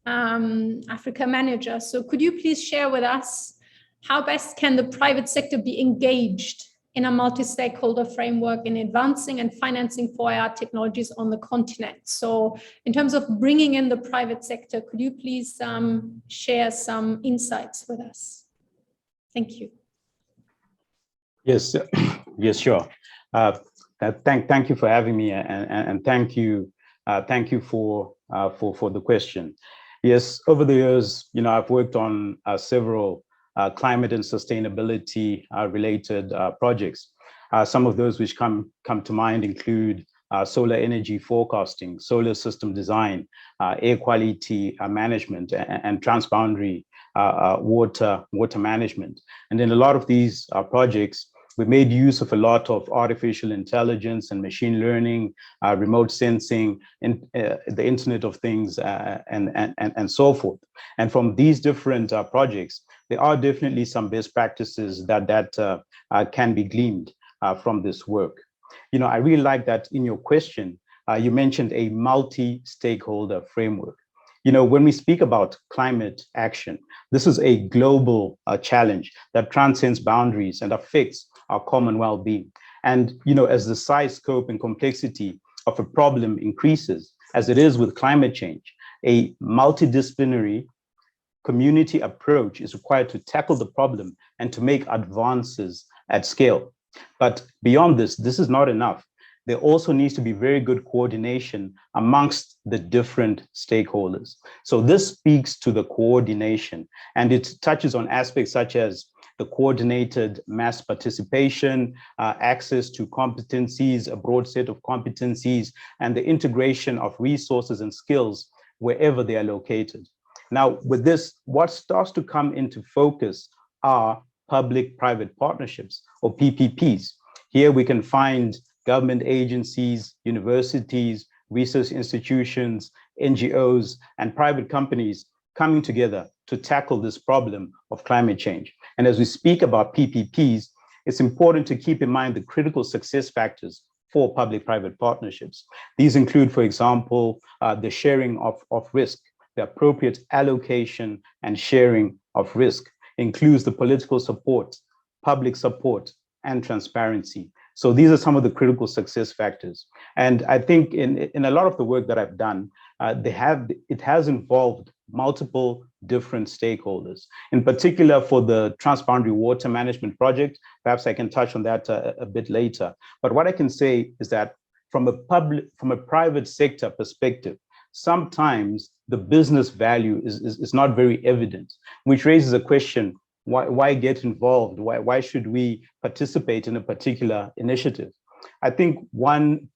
Africa manager. So could you please share with us how best can the private sector be engaged in a multi-stakeholder framework in advancing and financing 4IR technologies on the continent? So in terms of bringing in the private sector, could you please share some insights with us? Thank you. Yes, yes, sure. Thank you for having me, and thank you for the question. Yes, over the years, I've worked on several climate and sustainability related projects. Some of those which come to mind include solar energy forecasting, solar system design, air quality management, and transboundary water management. And in a lot of these projects, we made use of a lot of artificial intelligence and machine learning, remote sensing, the Internet of Things, and so forth. And from these different projects, there are definitely some best practices that can be gleaned from this work. I really like that in your question, you mentioned a multi-stakeholder framework. When we speak about climate action, this is a global challenge that transcends boundaries and affects our common well-being. And, as the size, scope, and complexity of a problem increases, as it is with climate change, a multidisciplinary community approach is required to tackle the problem and to make advances at scale. But beyond this is not enough. There also needs to be very good coordination amongst the different stakeholders. So this speaks to the coordination, and it touches on aspects such as the coordinated mass participation, access to competencies, a broad set of competencies, and the integration of resources and skills wherever they are located. Now, with this, what starts to come into focus are public-private partnerships, or PPPs. Here we can find government agencies, universities, research institutions, NGOs, and private companies coming together to tackle this problem of climate change. And as we speak about PPPs, it's important to keep in mind the critical success factors for public-private partnerships. These include, for example, the sharing of risk. The appropriate allocation and sharing of risk includes the political support, public support, and transparency. So these are some of the critical success factors. And I think in a lot of the work that I've done, it has involved multiple different stakeholders. In particular, for the transboundary water management project, perhaps I can touch on that a bit later. But what I can say is that from a private sector perspective, sometimes the business value is not very evident, which raises a question: why get involved? Why should we participate in a particular initiative? I think one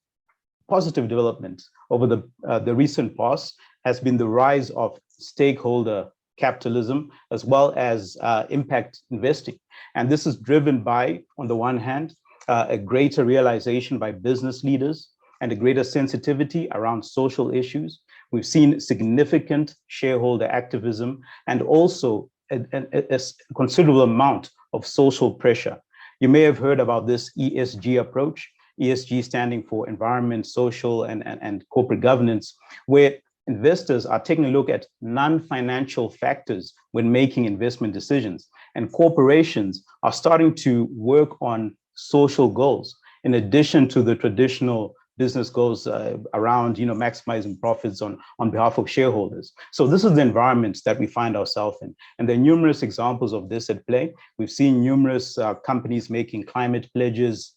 positive development over the recent past has been the rise of stakeholder capitalism, as well as impact investing. And this is driven by, on the one hand, a greater realization by business leaders and a greater sensitivity around social issues. We've seen significant shareholder activism and also a considerable amount of social pressure. You may have heard about this ESG approach, ESG standing for environment, social, and corporate governance, where investors are taking a look at non-financial factors when making investment decisions. And corporations are starting to work on social goals, in addition to the traditional business goals around maximizing profits on behalf of shareholders. So this is the environment that we find ourselves in. And there are numerous examples of this at play. We've seen numerous companies making climate pledges,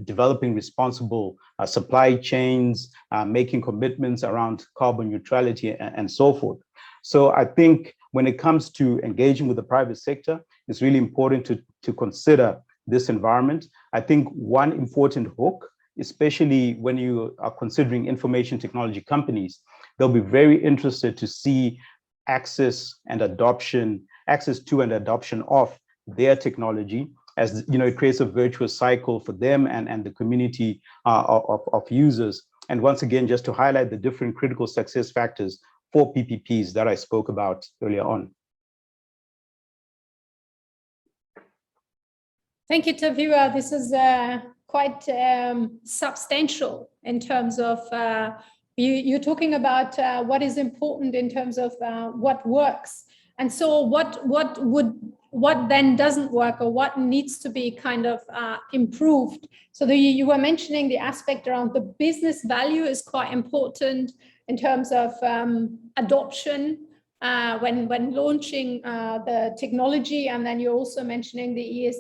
developing responsible supply chains, making commitments around carbon neutrality and so forth. So I think when it comes to engaging with the private sector, it's really important to consider this environment. I think one important hook, especially when you are considering information technology companies, they'll be very interested to see access to and adoption of their technology, as it creates a virtuous cycle for them and the community of users. And once again, just to highlight the different critical success factors for PPPs that I spoke about earlier on. Thank you, Tavira. This is quite substantial in terms of you're talking about what is important in terms of what works. And so what then doesn't work, or what needs to be kind of improved. So you were mentioning the aspect around the business value is quite important in terms of adoption when launching the technology. And then you're also mentioning the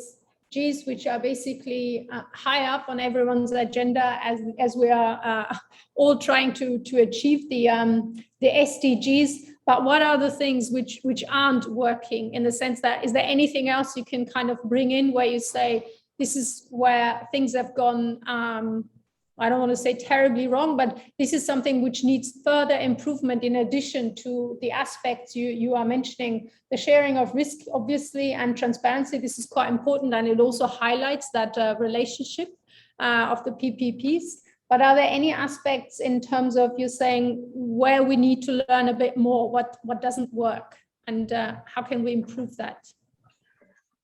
ESGs, which are basically high up on everyone's agenda as we are all trying to achieve the SDGs. But what are the things which aren't working, in the sense that, is there anything else you can kind of bring in where you say, this is where things have gone, I don't want to say terribly wrong, but this is something which needs further improvement in addition to the aspects you are mentioning, the sharing of risk, obviously, and transparency. This is quite important, and it also highlights that relationship of the PPPs. But are there any aspects in terms of you saying where we need to learn a bit more, what doesn't work, and how can we improve that?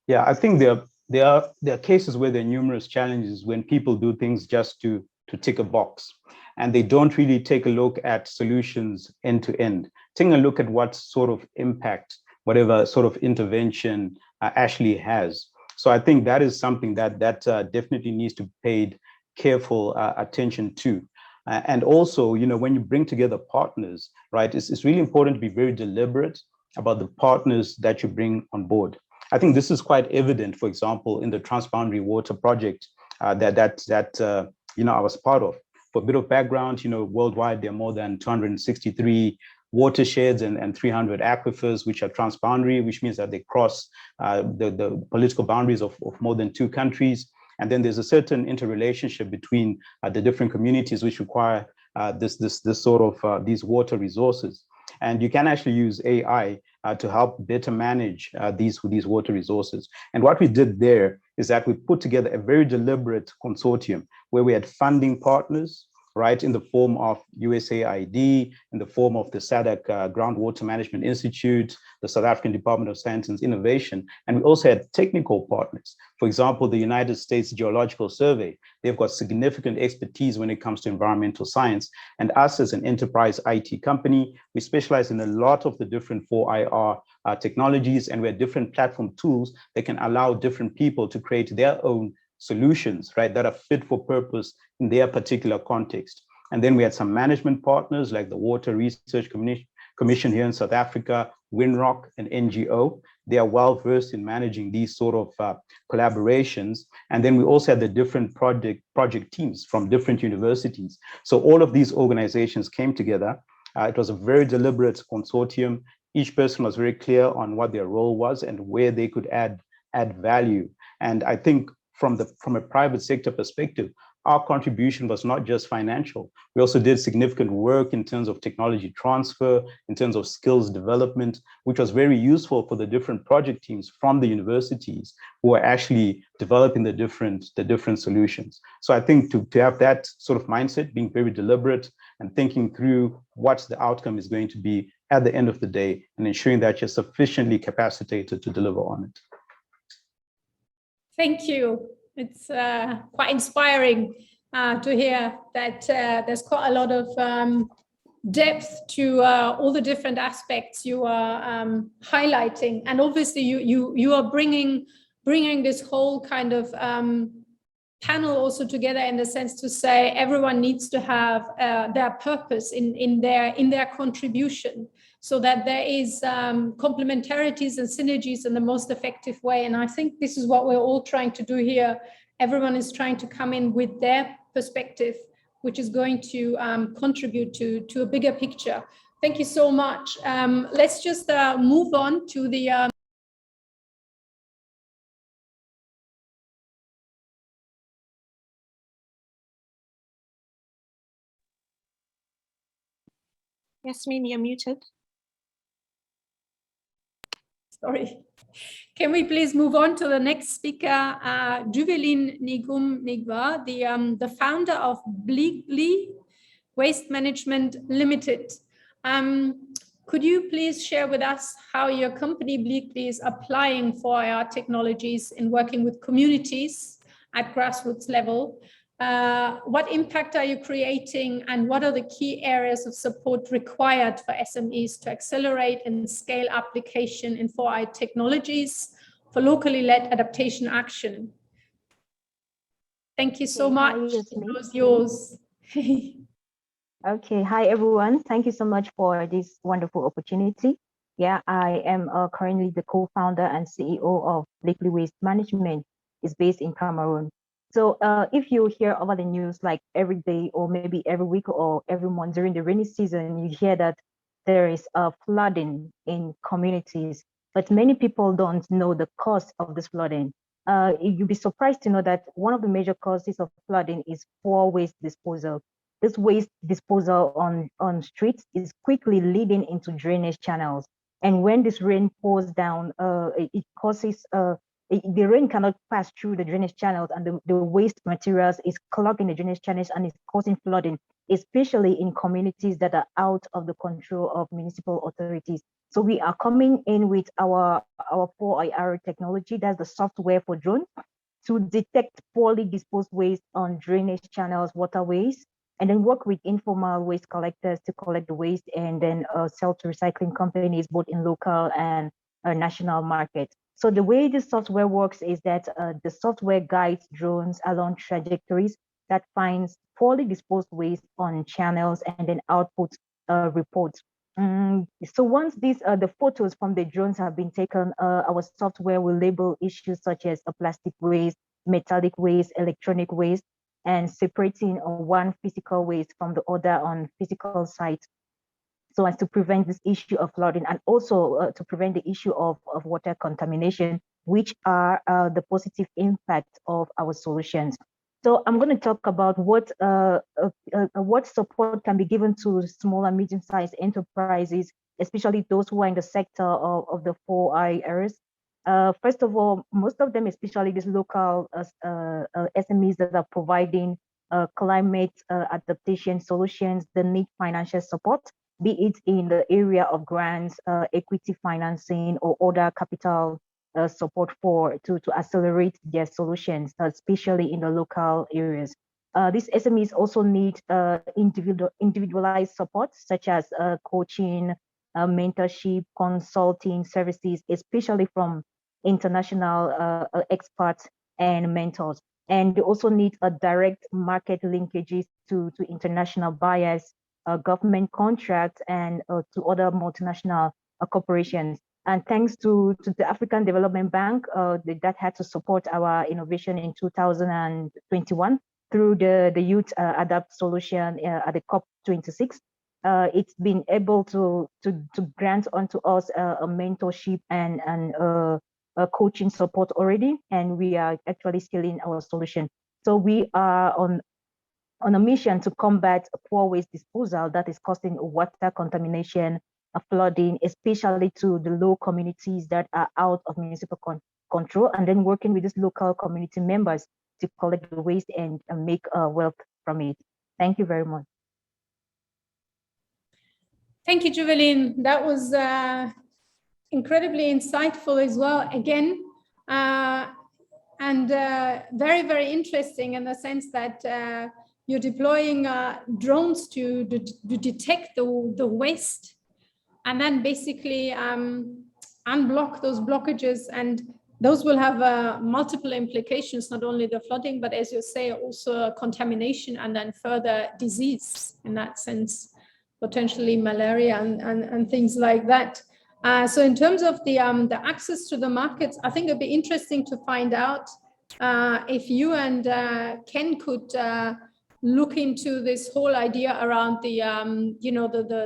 Yeah, I think there are cases where there are numerous challenges when people do things just to tick a box, and they don't really take a look at solutions end to end, taking a look at what sort of impact whatever sort of intervention actually has. So I think that is something that definitely needs to be paid careful attention to. And also, when you bring together partners, right, it's really important to be very deliberate about the partners that you bring on board. I think this is quite evident, for example, in the Transboundary Water Project that I was part of. For a bit of background, worldwide, there are more than 263 watersheds and 300 aquifers, which are transboundary, which means that they cross the political boundaries of more than 2 countries. And then there's a certain interrelationship between the different communities which require this sort of these water resources. And you can actually use AI to help better manage these water resources. And what we did there is that we put together a very deliberate consortium where we had funding partners, right, in the form of USAID, in the form of the SADC Groundwater Management Institute, the South African Department of Science and Innovation, and we also had technical partners. For example, the United States Geological Survey, they've got significant expertise when it comes to environmental science. And us as an enterprise IT company, we specialize in a lot of the different 4IR technologies, and we have different platform tools that can allow different people to create their own solutions, right, that are fit for purpose in their particular context. And then we had some management partners like the Water Research Commission here in South Africa, Winrock, and NGO. They are well versed in managing these sort of collaborations. And then we also had the different project teams from different universities. So all of these organizations came together. It was a very deliberate consortium. Each person was very clear on what their role was and where they could add value. And I think from a private sector perspective, our contribution was not just financial. We also did significant work in terms of technology transfer, in terms of skills development, which was very useful for the different project teams from the universities who are actually developing the different solutions. So I think to have that sort of mindset, being very deliberate and thinking through what the outcome is going to be at the end of the day, and ensuring that you're sufficiently capacitated to deliver on it. Thank you. It's quite inspiring to hear that there's quite a lot of depth to all the different aspects you are highlighting, and obviously you are bringing this whole kind of panel also together in the sense to say everyone needs to have their purpose in their contribution, so that there is complementarities and synergies in the most effective way. And I think this is what we're all trying to do here. Everyone is trying to come in with their perspective, which is going to contribute to a bigger picture. Thank you so much. Let's just move on to the Yasmin, you're muted. Sorry. Can we please move on to the next speaker, Juvelin Nigum Nigwa, the founder of Bleakley Waste Management Limited. Could you please share with us how your company Bleakley is applying 4IR technologies in working with communities at grassroots level? What impact are you creating, and what are the key areas of support required for SMEs to accelerate and scale application in 4IR technologies for locally led adaptation action? Thank you so much. It was yours. Okay, hi everyone. Thank you so much for this wonderful opportunity. Yeah, I am currently the co-founder and CEO of Bleakley Waste Management. It's based in Cameroon. So if you hear over the news like every day or maybe every week or every month during the rainy season, you hear that there is flooding in communities, but many people don't know the cause of this flooding. You'd be surprised to know that one of the major causes of flooding is poor waste disposal. This waste disposal on streets is quickly leading into drainage channels. And when this rain pours down, it causes the rain cannot pass through the drainage channels, and the waste materials is clogging the drainage channels and is causing flooding, especially in communities that are out of the control of municipal authorities. So we are coming in with our 4IR technology, that's the software for drones, to detect poorly disposed waste on drainage channels, waterways, and then work with informal waste collectors to collect the waste, and then sell to recycling companies, both in local and national markets. So the way the software works is that the software guides drones along trajectories that finds poorly disposed waste on channels and then outputs reports. So once the photos from the drones have been taken, our software will label issues such as plastic waste, metallic waste, electronic waste, and separating one physical waste from the other on physical sites, so as to prevent this issue of flooding, and also to prevent the issue of water contamination, which are the positive impact of our solutions. So I'm going to talk about what support can be given to small and medium-sized enterprises, especially those who are in the sector of the 4IRs. First of all, most of them, especially these local SMEs that are providing climate adaptation solutions, they need financial support, be it in the area of grants, equity financing, or other capital support to accelerate their solutions, especially in the local areas. These SMEs also need individualized support, such as coaching, mentorship, consulting services, especially from international experts and mentors. And they also need a direct market linkages to international buyers, government contracts, and to other multinational corporations. And thanks to the African Development Bank that had to support our innovation in 2021 through the Youth Adapt solution at the COP26, it's been able to grant onto us a mentorship and coaching support already, and we are actually scaling our solution. So we are on on a mission to combat poor waste disposal that is causing water contamination, flooding, especially to the low communities that are out of municipal control, and then working with these local community members to collect the waste and make wealth from it. Thank you very much. Thank you, Juveline. That was incredibly insightful as well, again, and very, very interesting in the sense that you're deploying drones to detect the waste and then basically unblock those blockages, and those will have multiple implications, not only the flooding, but as you say, also contamination and then further disease in that sense, potentially malaria and things like that. So in terms of the access to the markets, I think it'd be interesting to find out if you and Ken could look into this whole idea around the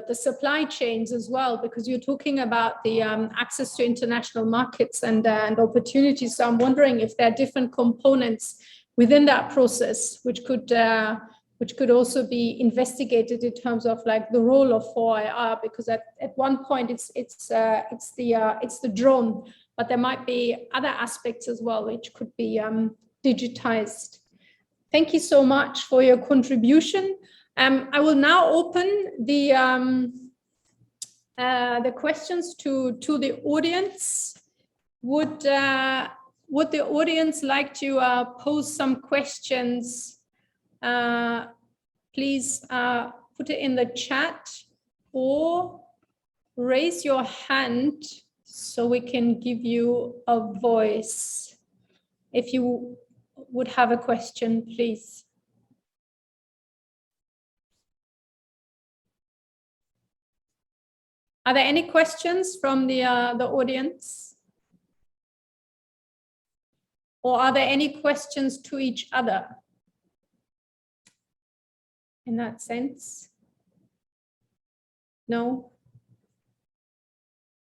the supply chains as well, because you're talking about the access to international markets and opportunities. So I'm wondering if there are different components within that process which could also be investigated in terms of like the role of 4IR, because at one point it's the drone, but there might be other aspects as well which could be digitized. Thank you so much for your contribution. I will now open the questions to the audience. Would the audience like to pose some questions? Please put it in the chat or raise your hand so we can give you a voice. If you would have a question, please. Are there any questions from the audience? Or are there any questions to each other? In that sense? No?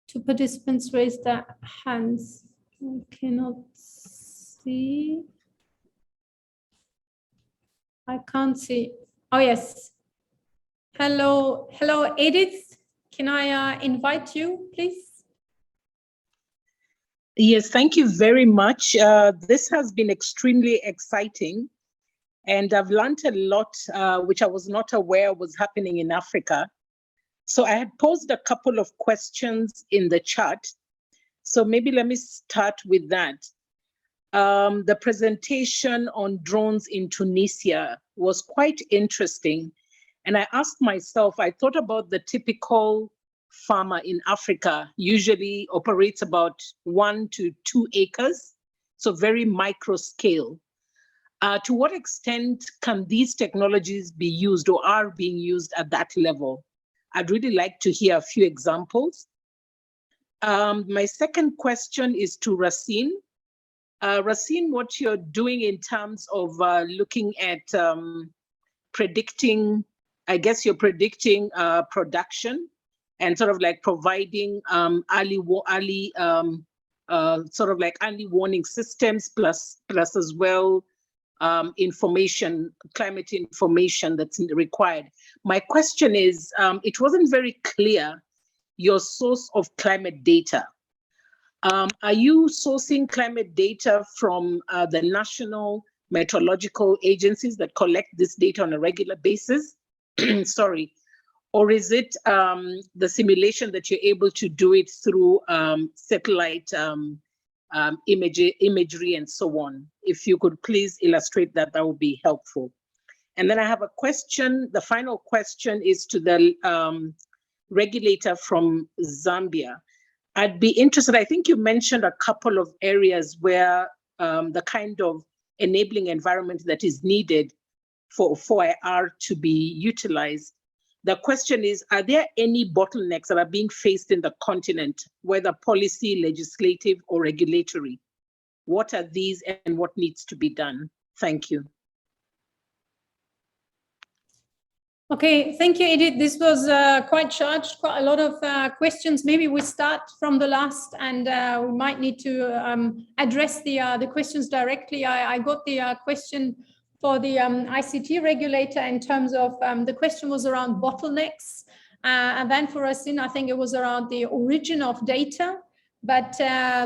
Two participants raised their hands. I cannot see. I can't see. Oh, yes. Hello, Edith. Can I invite you, please? Yes, thank you very much. This has been extremely exciting. And I've learned a lot, which I was not aware was happening in Africa. So I had posed a couple of questions in the chat. So maybe let me start with that. The presentation on drones in Tunisia was quite interesting. And I asked myself, I thought about the typical farmer in Africa usually operates about 1 to 2 acres, so very micro scale. To what extent can these technologies be used or are being used at that level? I'd really like to hear a few examples. My second question is to Racine. Racine, what you're doing in terms of looking at predicting, I guess you're predicting production and sort of like providing early warning systems plus as well information, climate information that's required. My question is, it wasn't very clear your source of climate data. Are you sourcing climate data from the national meteorological agencies that collect this data on a regular basis? Sorry. Or is it the simulation that you're able to do it through satellite imagery and so on? If you could please illustrate that, that would be helpful. And then I have a question. The final question is to the regulator from Zambia. I'd be interested, I think you mentioned a couple of areas where the kind of enabling environment that is needed for 4IR to be utilized. The question is, are there any bottlenecks that are being faced in the continent, whether policy, legislative, or regulatory? What are these and what needs to be done? Thank you. Okay, thank you, Edith. This was quite charged, quite a lot of questions. Maybe we start from the last, and we might need to address the questions directly. I got the question for the ICT regulator in terms of the question was around bottlenecks. And then for us, I think it was around the origin of data. But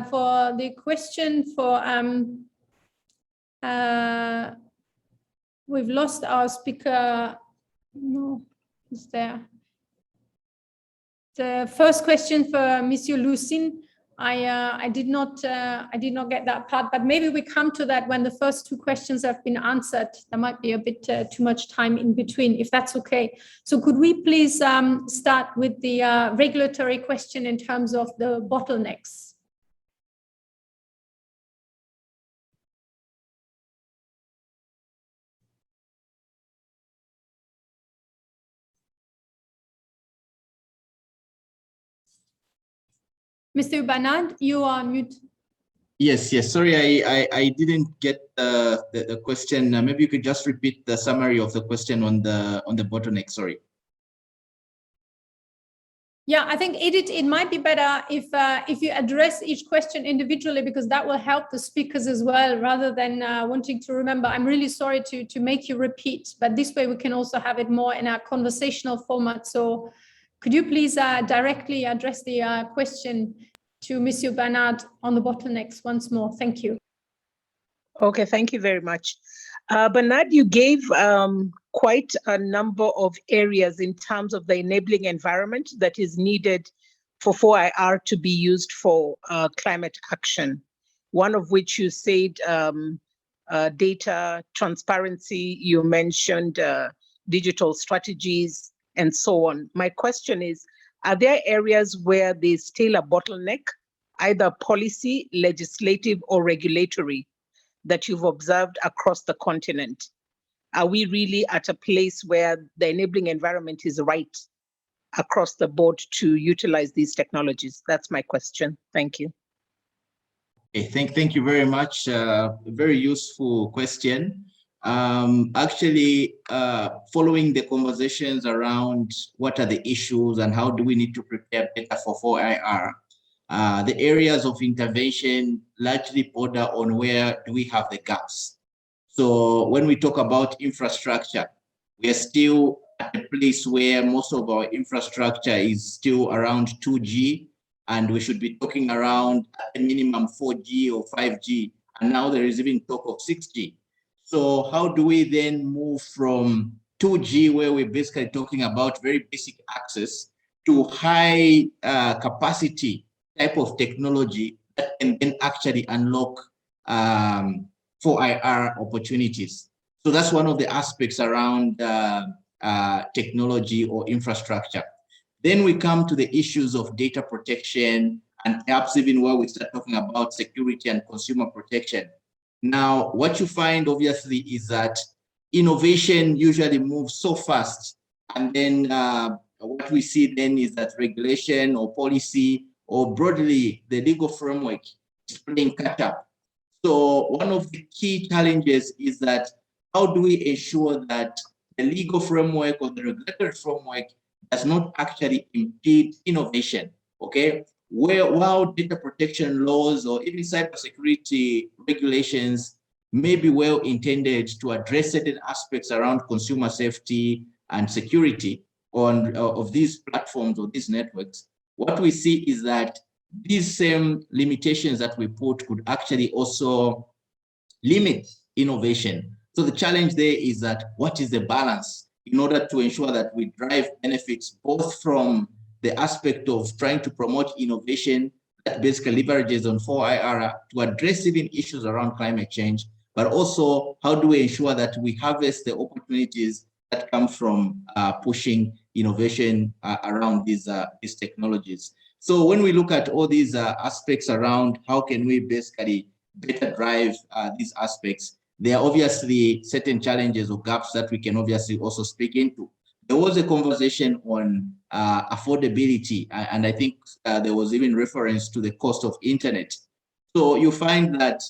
for the question for, we've lost our speaker. No, is there? The first question for Monsieur Lucin, I did not get that part, but maybe we come to that when the first two questions have been answered. There might be a bit too much time in between, if that's okay. So could we please start with the regulatory question in terms of the bottlenecks? Mr. Bernard, you are mute. Yes. Sorry, I didn't get the question. Maybe you could just repeat the summary of the question on the bottleneck. Sorry. Yeah, I think Edith, it might be better if you address each question individually, because that will help the speakers as well, rather than wanting to remember. I'm really sorry to make you repeat, but this way we can also have it more in a conversational format. So could you please directly address the question to Monsieur Bernard on the bottlenecks once more? Thank you. Okay, thank you very much. Bernard, you gave quite a number of areas in terms of the enabling environment that is needed for 4IR to be used for climate action. One of which you said data transparency, you mentioned digital strategies, and so on. My question is, are there areas where there's still a bottleneck, either policy, legislative, or regulatory, that you've observed across the continent? Are we really at a place where the enabling environment is right across the board to utilize these technologies? That's my question. Thank you. Okay, thank you very much. Very useful question. Actually, following the conversations around what are the issues and how do we need to prepare better for 4IR, the areas of intervention largely border on where do we have the gaps. So when we talk about infrastructure, we are still at a place where most of our infrastructure is still around 2G, and we should be talking around a minimum 4G or 5G. And now there is even talk of 6G. So how do we then move from 2G, where we're basically talking about very basic access, to high capacity type of technology that can then actually unlock 4IR opportunities? So that's one of the aspects around technology or infrastructure. Then we come to the issues of data protection, and perhaps even where we start talking about security and consumer protection. Now, what you find obviously is that innovation usually moves so fast, and then what we see then is that regulation or policy or broadly the legal framework is playing catch up. So one of the key challenges is that how do we ensure that the legal framework or the regulatory framework does not actually impede innovation, okay? While data protection laws or even cybersecurity regulations may be well intended to address certain aspects around consumer safety and security of these platforms or these networks, what we see is that these same limitations that we put could actually also limit innovation. So the challenge there is that what is the balance in order to ensure that we drive benefits both from the aspect of trying to promote innovation that basically leverages on 4IR to address even issues around climate change, but also how do we ensure that we harvest the opportunities that come from pushing innovation around these technologies. So when we look at all these aspects around how can we basically better drive these aspects, there are obviously certain challenges or gaps that we can obviously also speak into. There was a conversation on affordability, and I think there was even reference to the cost of internet. So you find that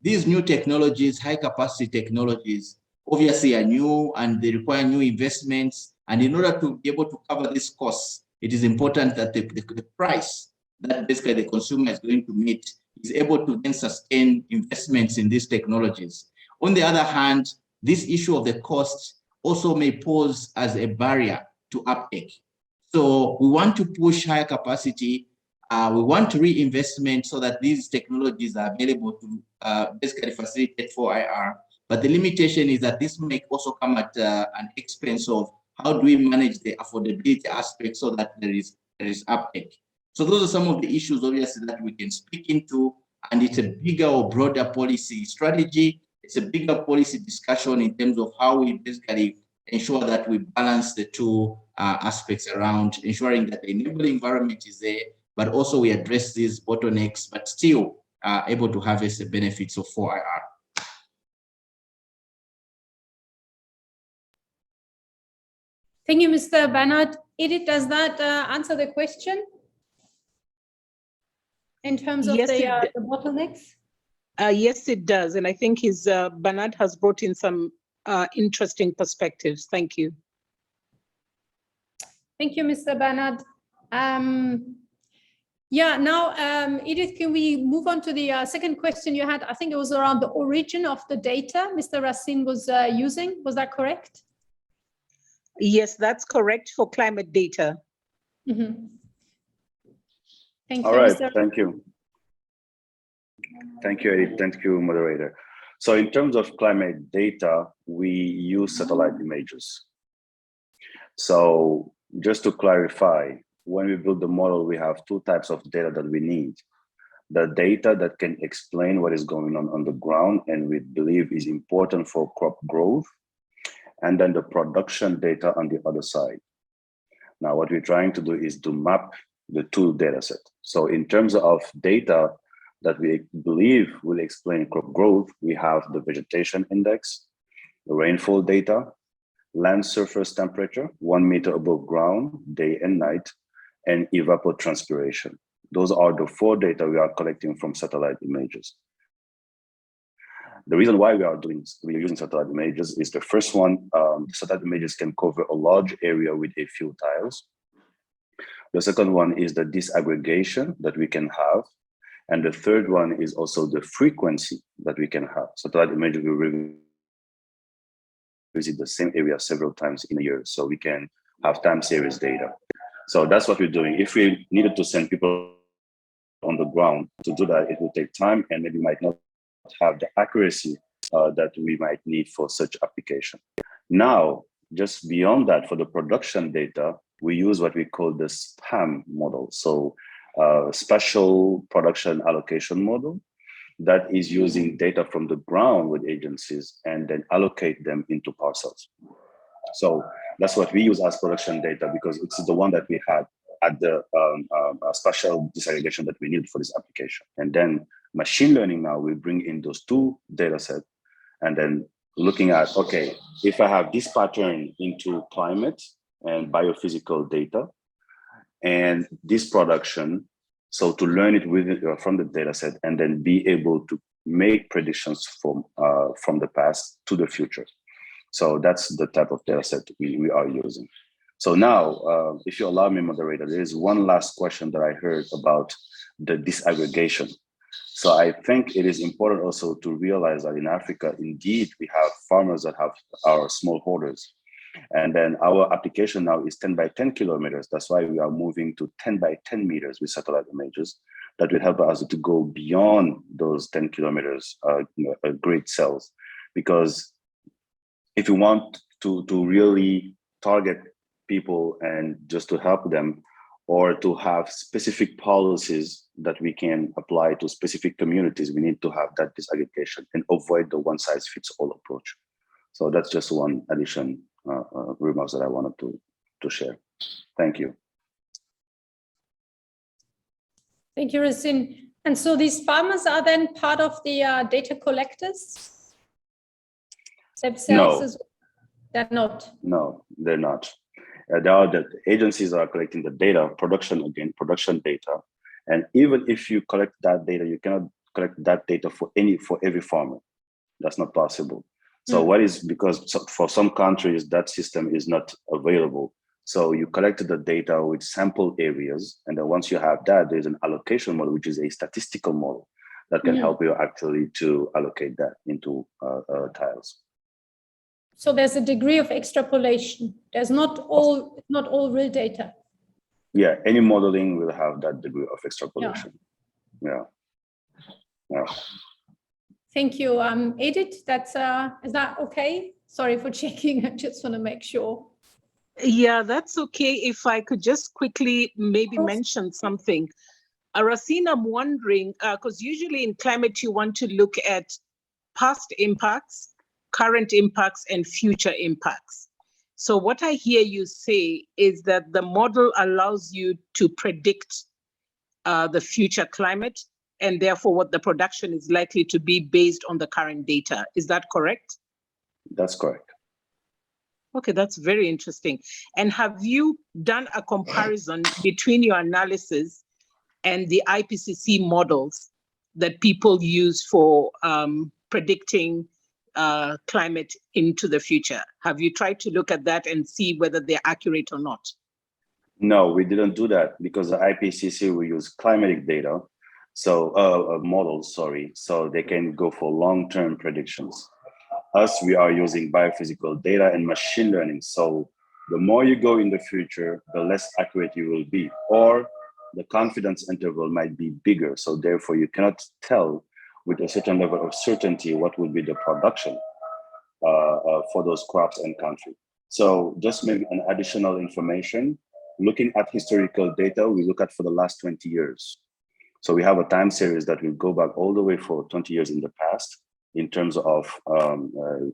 these new technologies, high capacity technologies, obviously are new and they require new investments. And in order to be able to cover these costs, it is important that the price that basically the consumer is going to meet is able to then sustain investments in these technologies. On the other hand, this issue of the cost also may pose as a barrier to uptake. So we want to push higher capacity. We want reinvestment so that these technologies are available to basically facilitate 4IR. But the limitation is that this may also come at an expense of how do we manage the affordability aspect so that there is uptake. So those are some of the issues, obviously, that we can speak into, and it's a bigger or broader policy strategy. It's a bigger policy discussion in terms of how we basically ensure that we balance the two aspects around ensuring that the enabling environment is there, but also we address these bottlenecks, but still able to harvest the benefits of 4IR. Thank you, Mr. Bernard. Edith, does that answer the question in terms of the bottlenecks? Yes, it does. And I think Bernard has brought in some interesting perspectives. Thank you. Thank you, Mr. Bernard. Yeah, now, Edith, can we move on to the second question you had? I think it was around the origin of the data Mr. Racine was using. Was that correct? Yes, that's correct for climate data. Mm-hmm. Thank you. All right, Mr. thank you. Thank you, Edith. Thank you, moderator. So in terms of climate data, we use satellite images. So just to clarify, when we build the model, we have two types of data that we need. The data that can explain what is going on the ground and we believe is important for crop growth, and then the production data on the other side. Now, what we're trying to do is to map the two data sets. So in terms of data that we believe will explain crop growth, we have the vegetation index, the rainfall data, land surface temperature, 1 meter above ground, day and night, and evapotranspiration. Those are the four data we are collecting from satellite images. The reason why we're using satellite images is the first one, satellite images can cover a large area with a few tiles. The second one is the disaggregation that we can have. And the third one is also the frequency that we can have. Satellite images will visit the same area several times in a year, so we can have time series data. So that's what we're doing. If we needed to send people on the ground to do that, it will take time and maybe might not have the accuracy that we might need for such application. Now, just beyond that, for the production data, we use what we call the SPAM model. So special production allocation model that is using data from the ground with agencies and then allocate them into parcels. So that's what we use as production data because it's the one that we had at the spatial disaggregation that we need for this application. And then machine learning now will bring in those two data sets and then looking at, okay, if I have this pattern into climate and biophysical data and this production, so to learn it with from the data set and then be able to make predictions from the past to the future. So that's the type of data set we are using. So now, if you allow me, moderator, there is one last question that I heard about the disaggregation. So I think it is important also to realize that in Africa, indeed, we have farmers that have our smallholders. And then our application now is 10 by 10 kilometers. That's why we are moving to 10 by 10 meters with satellite images that will help us to go beyond those 10 kilometers grid cells. Because if you want to really target people and just to help them, or to have specific policies that we can apply to specific communities, we need to have that disaggregation and avoid the one-size-fits-all approach. So that's just one addition remarks that I wanted to share. Thank you. Thank you, Racine. And so these farmers are then part of the data collectors themselves? No. They're not? No, they're not. There are the agencies that are collecting the data, production data. And even if you collect that data, you cannot collect that data for every farmer. That's not possible. So what is, because for some countries, that system is not available. So you collect the data with sample areas. And then once you have that, there's an allocation model, which is a statistical model that can help you actually to allocate that into tiles. So there's a degree of extrapolation. There's not all real data. Yeah, any modeling will have that degree of extrapolation. Yeah. Thank you, Edith. Is that okay? Sorry for checking. I just want to make sure. Yeah, that's okay. If I could just quickly maybe mention something. Racine, I'm wondering, because usually in climate, you want to look at past impacts, current impacts, and future impacts. So what I hear you say is that the model allows you to predict the future climate, and therefore what the production is likely to be based on the current data. Is that correct? That's correct. Okay, that's very interesting. And have you done a comparison between your analysis and the IPCC models that people use for predicting climate into the future? Have you tried to look at that and see whether they're accurate or not? No, we didn't do that because the IPCC will use climatic data, so models, sorry, so they can go for long-term predictions. Us, we are using biophysical data and machine learning. So the more you go in the future, the less accurate you will be, or the confidence interval might be bigger. So therefore you cannot tell with a certain level of certainty what will be the production for those crops and country. So just maybe an additional information, looking at historical data, we look at for the last 20 years. So we have a time series that will go back all the way for 20 years in the past in terms of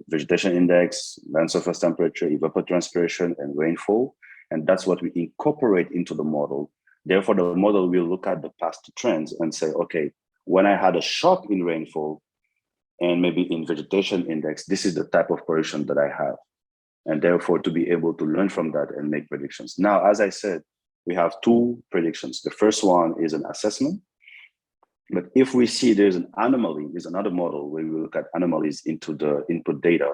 vegetation index, land surface temperature, evapotranspiration, and rainfall. And that's what we incorporate into the model. Therefore, the model will look at the past trends and say, okay, when I had a shock in rainfall and maybe in vegetation index, this is the type of pollution that I have. And therefore, to be able to learn from that and make predictions. Now, as I said, we have two predictions. The first one is an assessment. But if we see there's an anomaly, there's another model where we look at anomalies into the input data,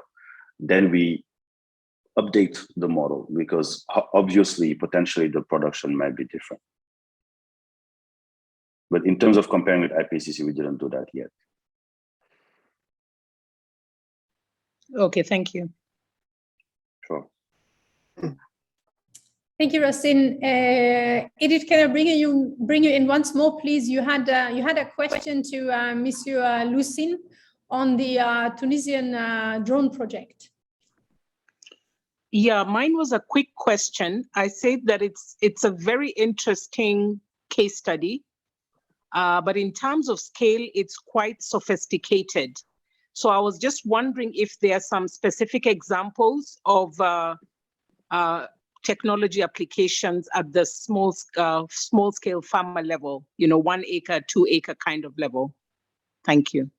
then we update the model because obviously, potentially the production might be different. But in terms of comparing with IPCC, we didn't do that yet. Okay, thank you. Sure. Thank you, Racine. Edith, can I bring you in once more, please? You had a question to Monsieur Lucine on the Tunisian drone project. Yeah, mine was a quick question. I said that it's a very interesting case study, but in terms of scale, it's quite sophisticated. So I was just wondering if there are some specific examples of technology applications at the small scale farmer level, 1 acre, 2 acre kind of level. Thank you.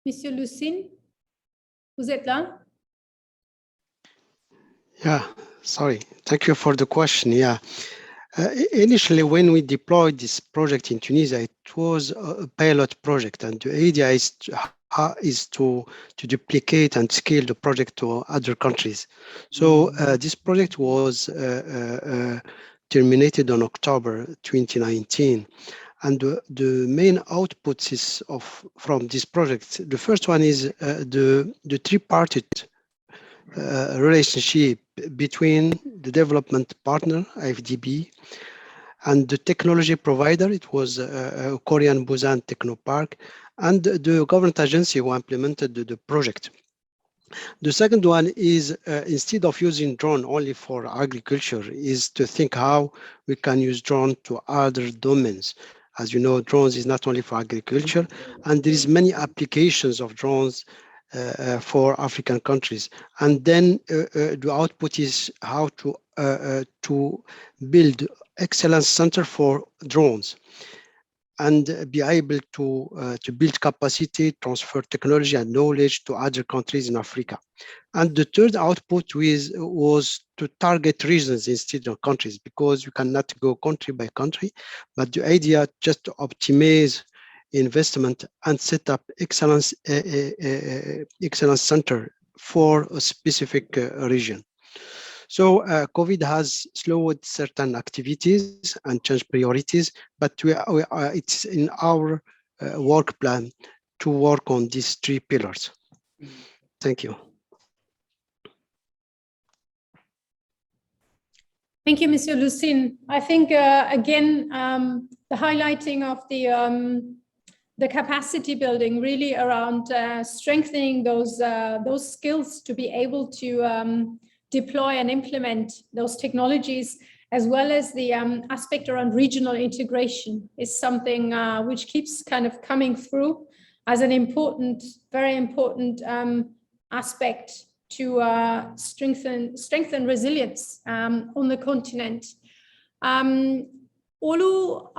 Monsieur Lucine, vous êtes là? Yeah, sorry. Thank you for the question. Yeah. Initially, when we deployed this project in Tunisia, it was a pilot project, and the idea is to duplicate and scale the project to other countries. So this project was terminated on October 2019, and the main outputs is from this project. The first one is the tripartite relationship between the development partner, AFDB, and the technology provider. It was Korean Busan Technopark, and the government agency who implemented the project. The second one is instead of using drone only for agriculture, is to think how we can use drone to other domains. As you know, drones is not only for agriculture, and there is many applications of drones for African countries. And then the output is how to build excellence center for drones and be able to build capacity, transfer technology and knowledge to other countries in Africa. And the third output was to target regions instead of countries, because you cannot go country by country, but the idea just to optimize investment and set up excellence center for a specific region. So COVID has slowed certain activities and changed priorities, but it's in our work plan to work on these 3 pillars. Thank you. Thank you, Monsieur Lucin. I think, again, the highlighting of the capacity building really around strengthening those skills to be able to deploy and implement those technologies, as well as the aspect around regional integration, is something which keeps kind of coming through as an important, very important aspect to strengthen resilience on the continent. Olu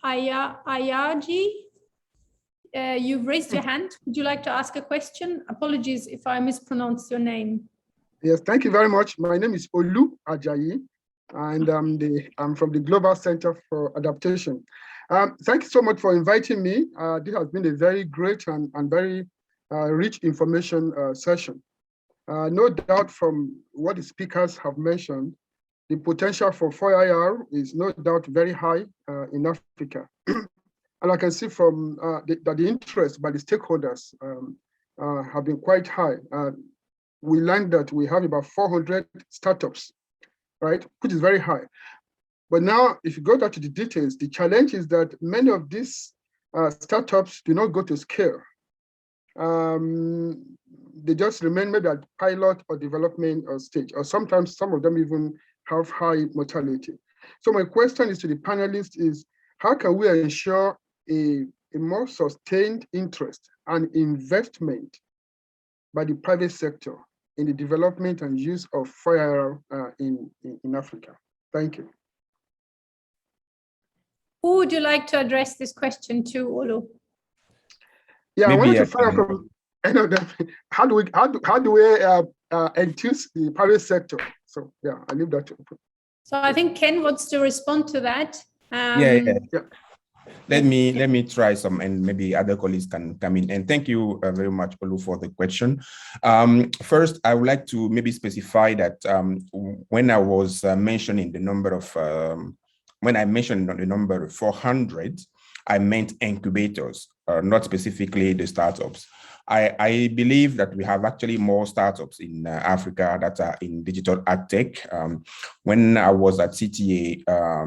Ayaji, you've raised your hand. Would you like to ask a question? Apologies if I mispronounce your name. Yes, thank you very much. My name is Olu Ajayi, and I'm from the Global Center for Adaptation. Thank you so much for inviting me. This has been a very great and very rich information session. No doubt from what the speakers have mentioned, the potential for 4IR is no doubt very high in Africa. And I can see from that the interest by the stakeholders have been quite high. We learned that we have about 400 startups, right, which is very high. But now, if you go down to the details, the challenge is that many of these startups do not go to scale. They just remain maybe at pilot or development stage, or sometimes some of them even have high mortality. So my question is to the panelists is, how can we ensure a more sustained interest and investment by the private sector in the development and use of 4IR in Africa? Thank you. Who would you like to address this question to, Olu? Yeah, maybe I wanted to find out from how do we enthuse the private sector? So yeah, I leave that open. So I think Ken wants to respond to that. Yeah. Let me try some, and maybe other colleagues can come in. And thank you very much, Olu, for the question. First, I would like to maybe specify that when I was mentioning the number of, when I mentioned the number 400, I meant incubators, not specifically the startups. I believe that we have actually more startups in Africa that are in digital ag tech. When I was at CTA,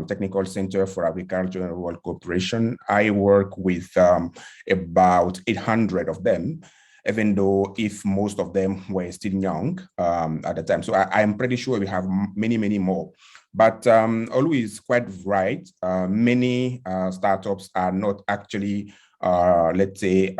Technical Center for Agriculture and Rural Cooperation, I work with about 800 of them, even though if most of them were still young at the time. So I'm pretty sure we have many, many more. But Olu is quite right. Many startups are not actually let's say,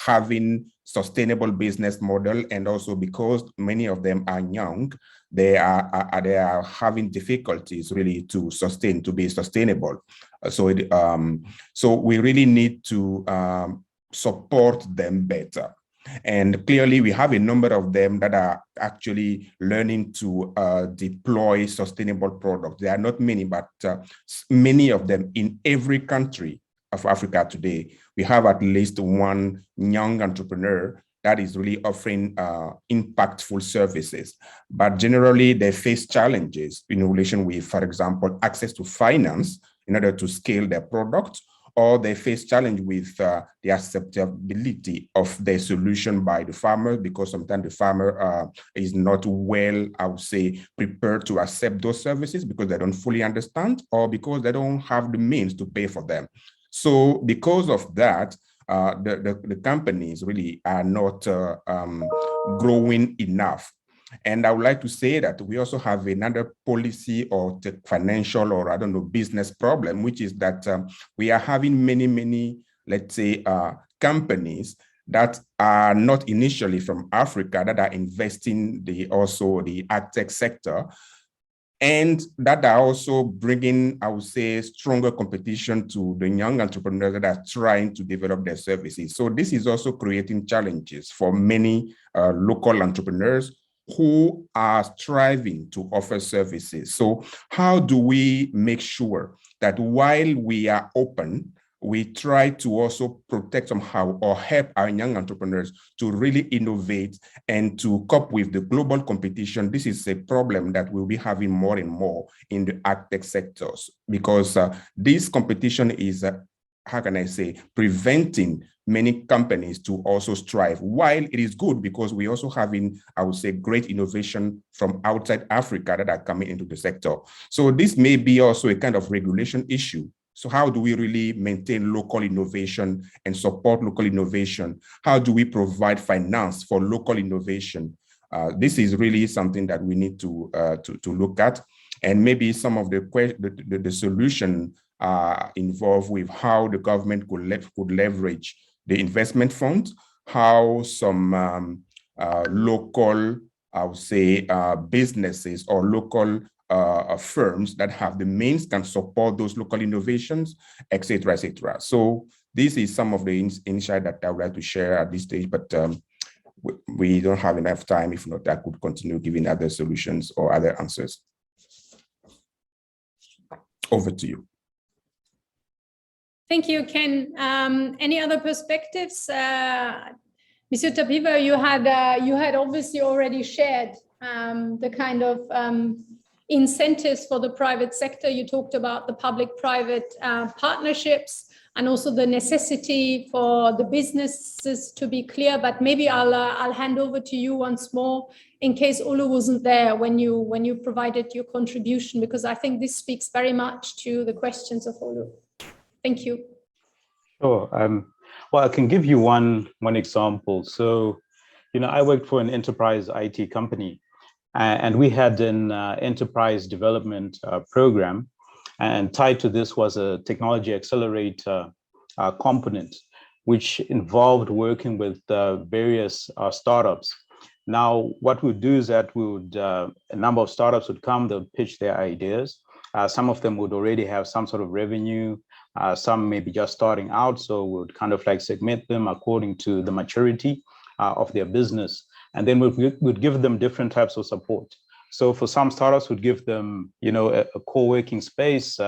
having sustainable business model, and also because many of them are young, they are having difficulties really to sustain, to be sustainable. So we really need to support them better. And clearly, we have a number of them that are actually learning to deploy sustainable products. There are not many, but many of them in every country of Africa today. We have at least one young entrepreneur that is really offering impactful services. But generally, they face challenges in relation with, for example, access to finance in order to scale their product, or they face challenge with the acceptability of their solution by the farmer, because sometimes the farmer is not well, I would say, prepared to accept those services because they don't fully understand, or because they don't have the means to pay for them. So because of that, the companies really are not growing enough. And I would like to say that we also have another policy or financial, or I don't know, business problem, which is that we are having many, let's say, companies that are not initially from Africa that are investing also the ag tech sector, and that are also bringing, I would say, stronger competition to the young entrepreneurs that are trying to develop their services. So this is also creating challenges for many local entrepreneurs who are striving to offer services. So how do we make sure that while we are open we try to also protect somehow or help our young entrepreneurs to really innovate and to cope with the global competition. This is a problem that we'll be having more and more in the agtech sectors, because this competition is, how can I say, preventing many companies to also strive. While it is good because we also having, I would say, great innovation from outside Africa that are coming into the sector. So this may be also a kind of regulation issue. So how do we really maintain local innovation and support local innovation? How do we provide finance for local innovation? This is really something that we need to look at. And maybe some of the solution involved with how the government could leverage the investment fund, how some local, I would say, businesses or local firms that have the means can support those local innovations, et cetera, et cetera. So this is some of the insight that I would like to share at this stage, but we don't have enough time. If not, I could continue giving other solutions or other answers. Over to you. Thank you, Ken. Any other perspectives? Mr. Tapiva, you had obviously already shared the kind of incentives for the private sector. You talked about the public-private partnerships and also the necessity for the businesses to be clear. But maybe I'll hand over to you once more in case Olu wasn't there when you provided your contribution, because I think this speaks very much to the questions of Olu. Thank you. Sure. Well, I can give you one example. So, I worked for an enterprise IT company, and we had an enterprise development program, and tied to this was a technology accelerator component, which involved working with various startups. Now, what we'd do is that a number of startups would come, they'll pitch their ideas. Some of them would already have some sort of revenue. Some may be just starting out, so we would kind of like segment them according to the maturity of their business. And then we'd give them different types of support. So for some startups, we'd give them, a co-working space,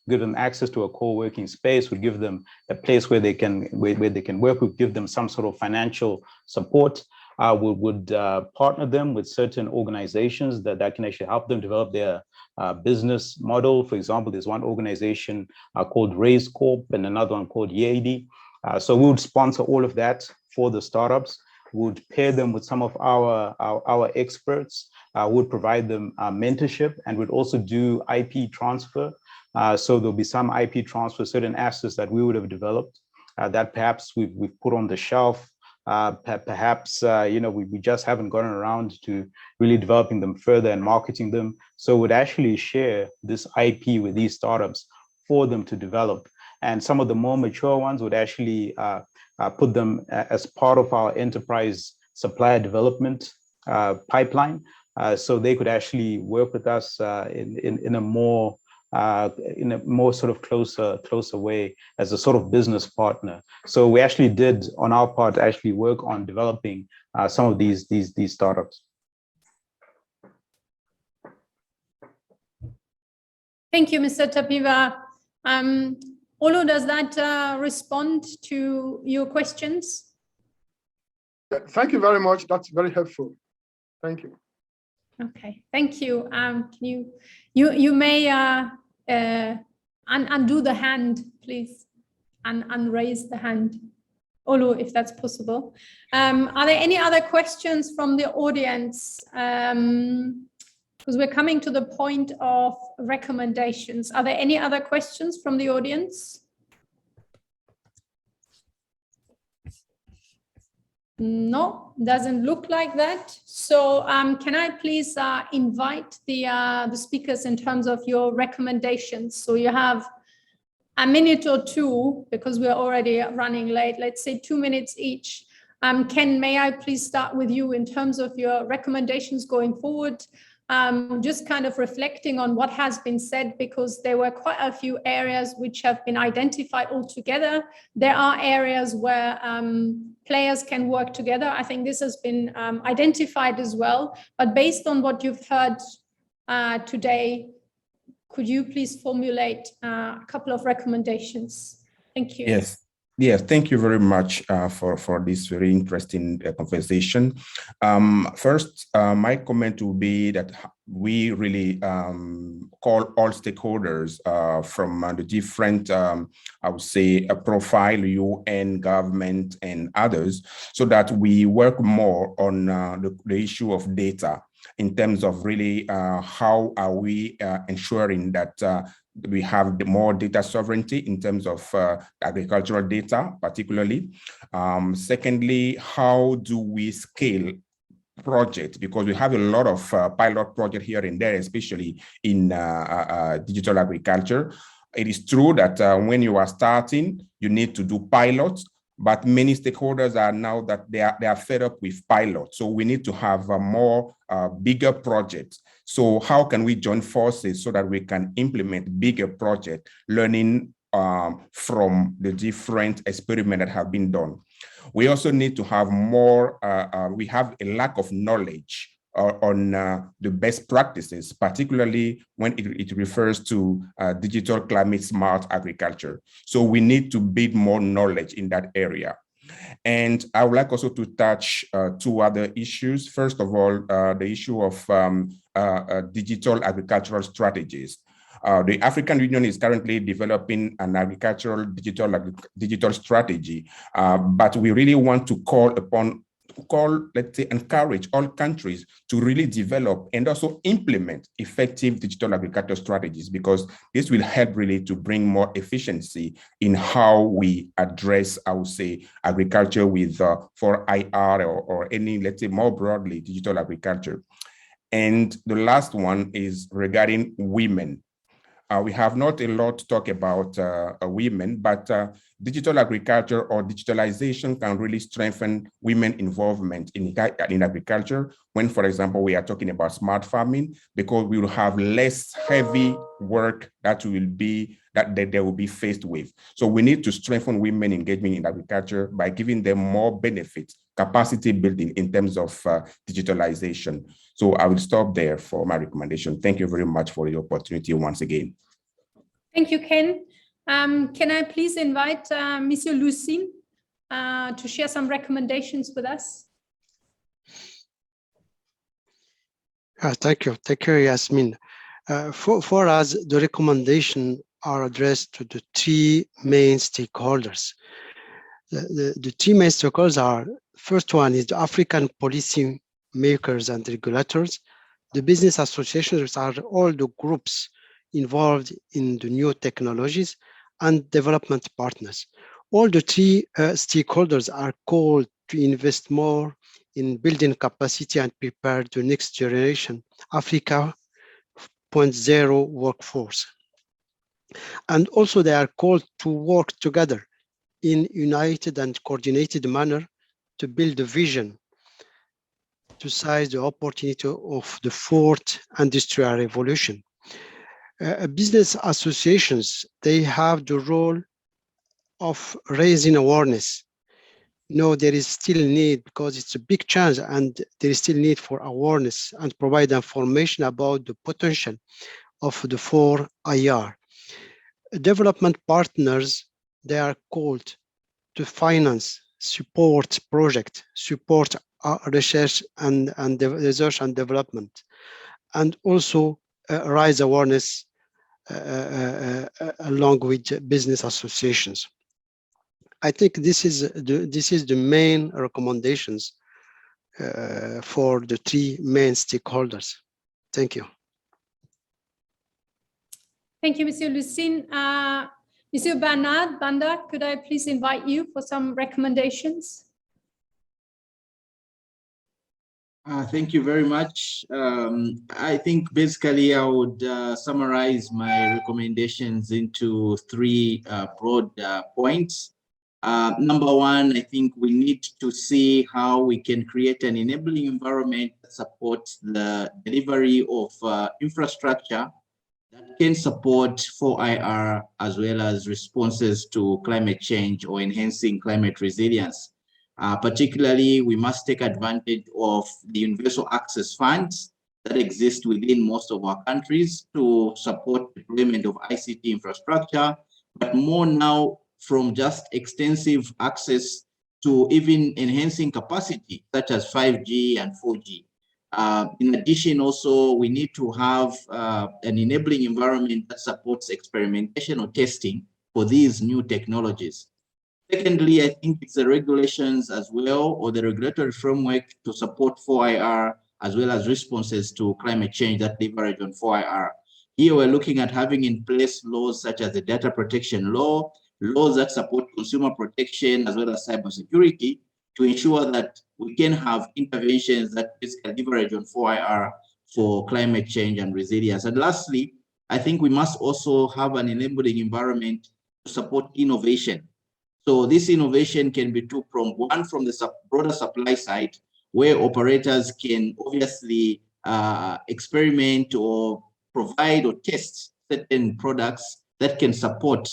give them access to a co-working space, would give them a place where they can work, would give them some sort of financial support. We would partner them with certain organizations that can actually help them develop their business model. For example, there's one organization called Raise Corp and another one called YAD. So we would sponsor all of that for the startups. We would pair them with some of our experts, would provide them mentorship, and would also do IP transfer. So there'll be some IP transfer, certain assets that we would have developed that perhaps we've put on the shelf. Perhaps we just haven't gotten around to really developing them further and marketing them. So we'd actually share this IP with these startups for them to develop. And some of the more mature ones would actually put them as part of our enterprise supplier development pipeline. So they could actually work with us in a more sort of closer way as a sort of business partner. So we actually did, on our part, actually work on developing some of these startups. Thank you, Mr. Tapiva. Olu, does that respond to your questions? Thank you very much. That's very helpful. Thank you. Okay, thank you. You may undo the hand, please, and unraise the hand, Olu, if that's possible. Are there any other questions from the audience? Because we're coming to the point of recommendations. Are there any other questions from the audience? No, doesn't look like that. So can I please invite the speakers in terms of your recommendations? So you have a minute or two, because we're already running late, let's say 2 minutes each. Ken, may I please start with you in terms of your recommendations going forward? Just kind of reflecting on what has been said, because there were quite a few areas which have been identified altogether. There are areas where players can work together. I think this has been identified as well. But based on what you've heard today, could you please formulate a couple of recommendations? Thank you. Yes. Yes, thank you very much for this very interesting conversation. First, my comment will be that we really call all stakeholders from the different, I would say, profile, UN, government, and others, so that we work more on the issue of data in terms of really how are we ensuring that we have more data sovereignty in terms of agricultural data, particularly. Secondly, how do we scale projects? Because we have a lot of pilot projects here and there, especially in digital agriculture. It is true that when you are starting, you need to do pilots, but many stakeholders are now that they are fed up with pilots. So we need to have a more bigger projects. So how can we join forces so that we can implement bigger projects, learning from the different experiments that have been done? We also need to have more, we have a lack of knowledge on the best practices, particularly when it refers to digital climate smart agriculture. So we need to build more knowledge in that area. And I would like also to touch two other issues. First of all, the issue of digital agricultural strategies. The African Union is currently developing an agricultural digital strategy, but we really want to let's say, encourage all countries to really develop and also implement effective digital agricultural strategies, because this will help really to bring more efficiency in how we address, I would say, agriculture with for IR or any, let's say, more broadly, digital agriculture. And the last one is regarding women. We have not a lot to talk about women, but digital agriculture or digitalization can really strengthen women involvement in agriculture when, for example, we are talking about smart farming, because we will have less heavy work that they will be faced with. So we need to strengthen women engagement in agriculture by giving them more benefits, capacity building in terms of digitalization. So I will stop there for my recommendation. Thank you very much for the opportunity once again. Thank you, Ken. Can I please invite Monsieur Lucine to share some recommendations with us? Thank you, Yasmin. For us, the recommendations are addressed to the three main stakeholders. The three main stakeholders are, first one is the African policy makers and regulators, the business associations, which are all the groups involved in the new technologies, and development partners. All the three stakeholders are called to invest more in building capacity and prepare the next generation Africa 4.0 workforce. And also they are called to work together in united and coordinated manner to build a vision to seize the opportunity of the fourth industrial revolution. Business associations, they have the role of raising awareness. There is still need, because it's a big chance, and there is still need for awareness and provide information about the potential of the 4IR. Development partners, they are called to finance, support project, support research and research and development, and also raise awareness along with business associations. I think this is the main recommendations for the three main stakeholders. Thank you. Thank you, Monsieur Lucine. Monsieur Bernard Banda, could I please invite you for some recommendations? Thank you very much. I think basically I would summarize my recommendations into three broad points. Number one, I think we need to see how we can create an enabling environment that supports the delivery of infrastructure that can support 4IR as well as responses to climate change or enhancing climate resilience. Particularly, we must take advantage of the universal access funds that exist within most of our countries to support deployment of ICT infrastructure, but more now from just extensive access to even enhancing capacity, such as 5G and 4G. In addition, also, we need to have an enabling environment that supports experimentation or testing for these new technologies. Secondly, I think it's the regulations as well, or the regulatory framework to support 4IR, as well as responses to climate change that leverage on 4IR. Here we're looking at having in place laws such as the data protection law, laws that support consumer protection, as well as cybersecurity, to ensure that we can have interventions that basically leverage on 4IR for climate change and resilience. And lastly, I think we must also have an enabling environment to support innovation. So this innovation can be from the broader supply side, where operators can obviously experiment or provide or test certain products that can support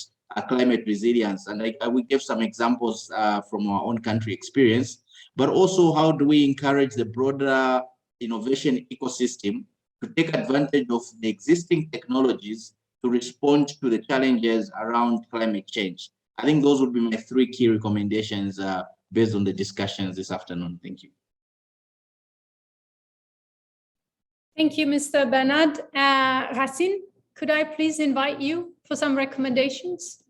climate resilience. And I will give some examples from our own country experience, but also how do we encourage the broader innovation ecosystem to take advantage of the existing technologies to respond to the challenges around climate change. I think those would be my 3 key recommendations based on the discussions this afternoon. Thank you. Thank you, Mr. Bernard. Racine, could I please invite you for some recommendations?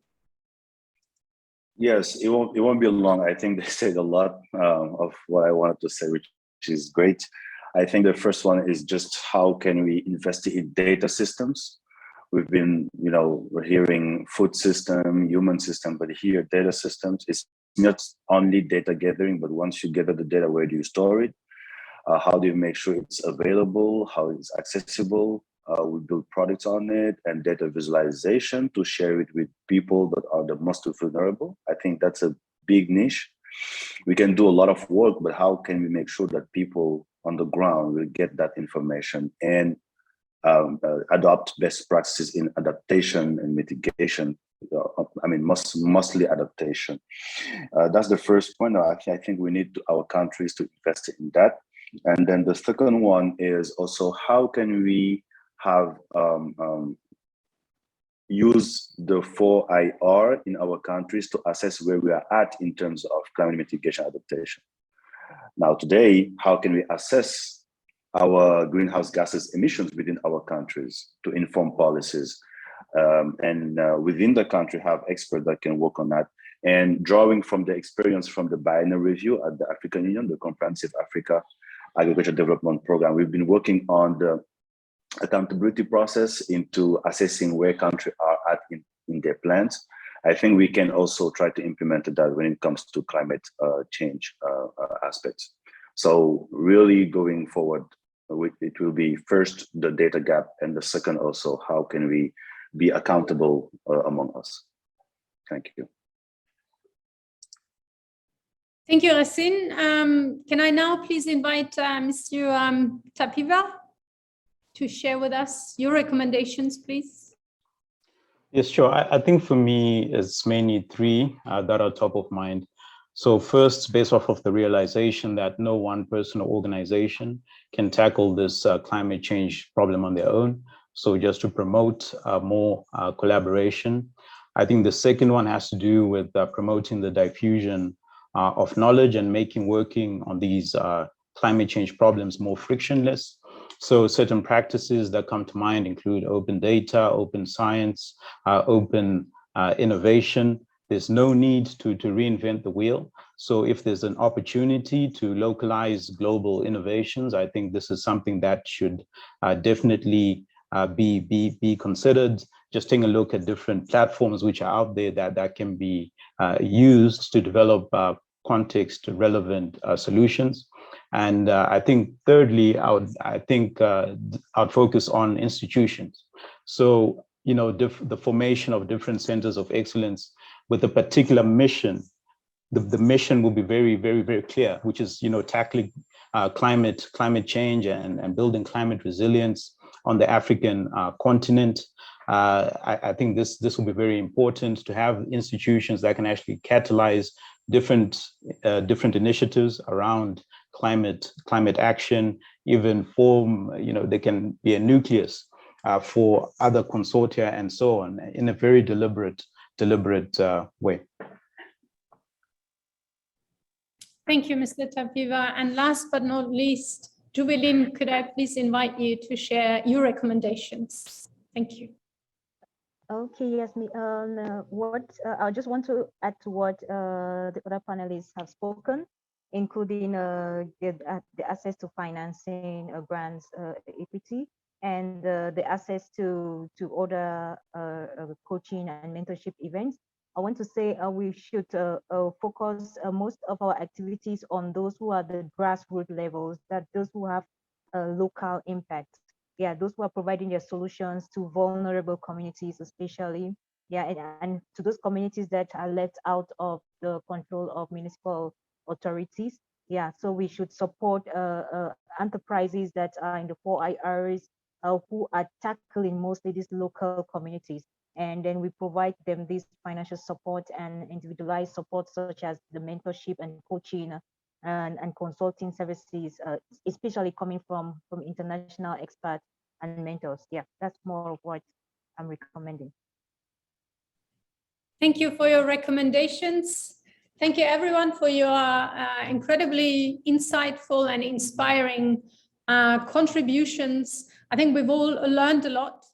Yes, it won't be long. I think they said a lot of what I wanted to say, which is great. I think the first one is just how can we investigate data systems? We've been, we're hearing food system, human system, but here data systems is not only data gathering, but once you gather the data, where do you store it? How do you make sure it's available? How it's accessible? We build products on it and data visualization to share it with people that are the most vulnerable. I think that's a big niche. We can do a lot of work, but how can we make sure that people on the ground will get that information and adopt best practices in adaptation and mitigation? Mostly adaptation. That's the first point. I think we need our countries to invest in that. And then the second one is also how can we have use the 4IR in our countries to assess where we are at in terms of climate mitigation adaptation. Now today, how can we assess our greenhouse gases emissions within our countries to inform policies? And within the country have experts that can work on that. And drawing from the experience from the biennial review at the African Union, the Comprehensive Africa Agriculture Development Program, we've been working on the accountability process into assessing where countries are at in their plans. I think we can also try to implement that when it comes to climate change aspects. So really going forward, it will be first the data gap, and the second also, how can we be accountable among us? Thank you. Thank you, Racine. Can I now please invite Mr. Tapiva to share with us your recommendations, please? Yes, sure. I think for me, it's mainly 3 that are top of mind. So first, based off of the realization that no one person or organization can tackle this climate change problem on their own. So just to promote more collaboration. I think the second one has to do with promoting the diffusion of knowledge and making working on these climate change problems more frictionless. So certain practices that come to mind include open data, open science, open innovation. There's no need to reinvent the wheel. So if there's an opportunity to localize global innovations, I think this is something that should definitely be considered. Just taking a look at different platforms which are out there that can be used to develop context relevant solutions. And I think thirdly, I'd focus on institutions. So, the formation of different centers of excellence with a particular mission. The mission will be very, very, very clear, which is, tackling climate change and building climate resilience on the African continent. I think this will be very important to have institutions that can actually catalyze different initiatives around climate action, even form, they can be a nucleus for other consortia and so on in a very deliberate deliberate way. Thank you, Mr. Tapiva. And last but not least, Jubilin, could I please invite you to share your recommendations? Thank you. Okay, yes, I just want to add to what the other panelists have spoken, including the access to financing, grants, equity, and the access to other coaching and mentorship events. I want to say we should focus most of our activities on those who are the grassroots levels, that those who have local impact. Yeah, those who are providing their solutions to vulnerable communities, especially. Yeah, and to those communities that are left out of the control of municipal authorities. Yeah, so we should support enterprises that are in the 4 IRs who are tackling mostly these local communities. And then we provide them this financial support and individualized support, such as the mentorship and coaching and consulting services, especially coming from international experts and mentors. Yeah, that's more of what I'm recommending. Thank you for your recommendations. Thank you everyone for your incredibly insightful and inspiring contributions. I think we've all learned a lot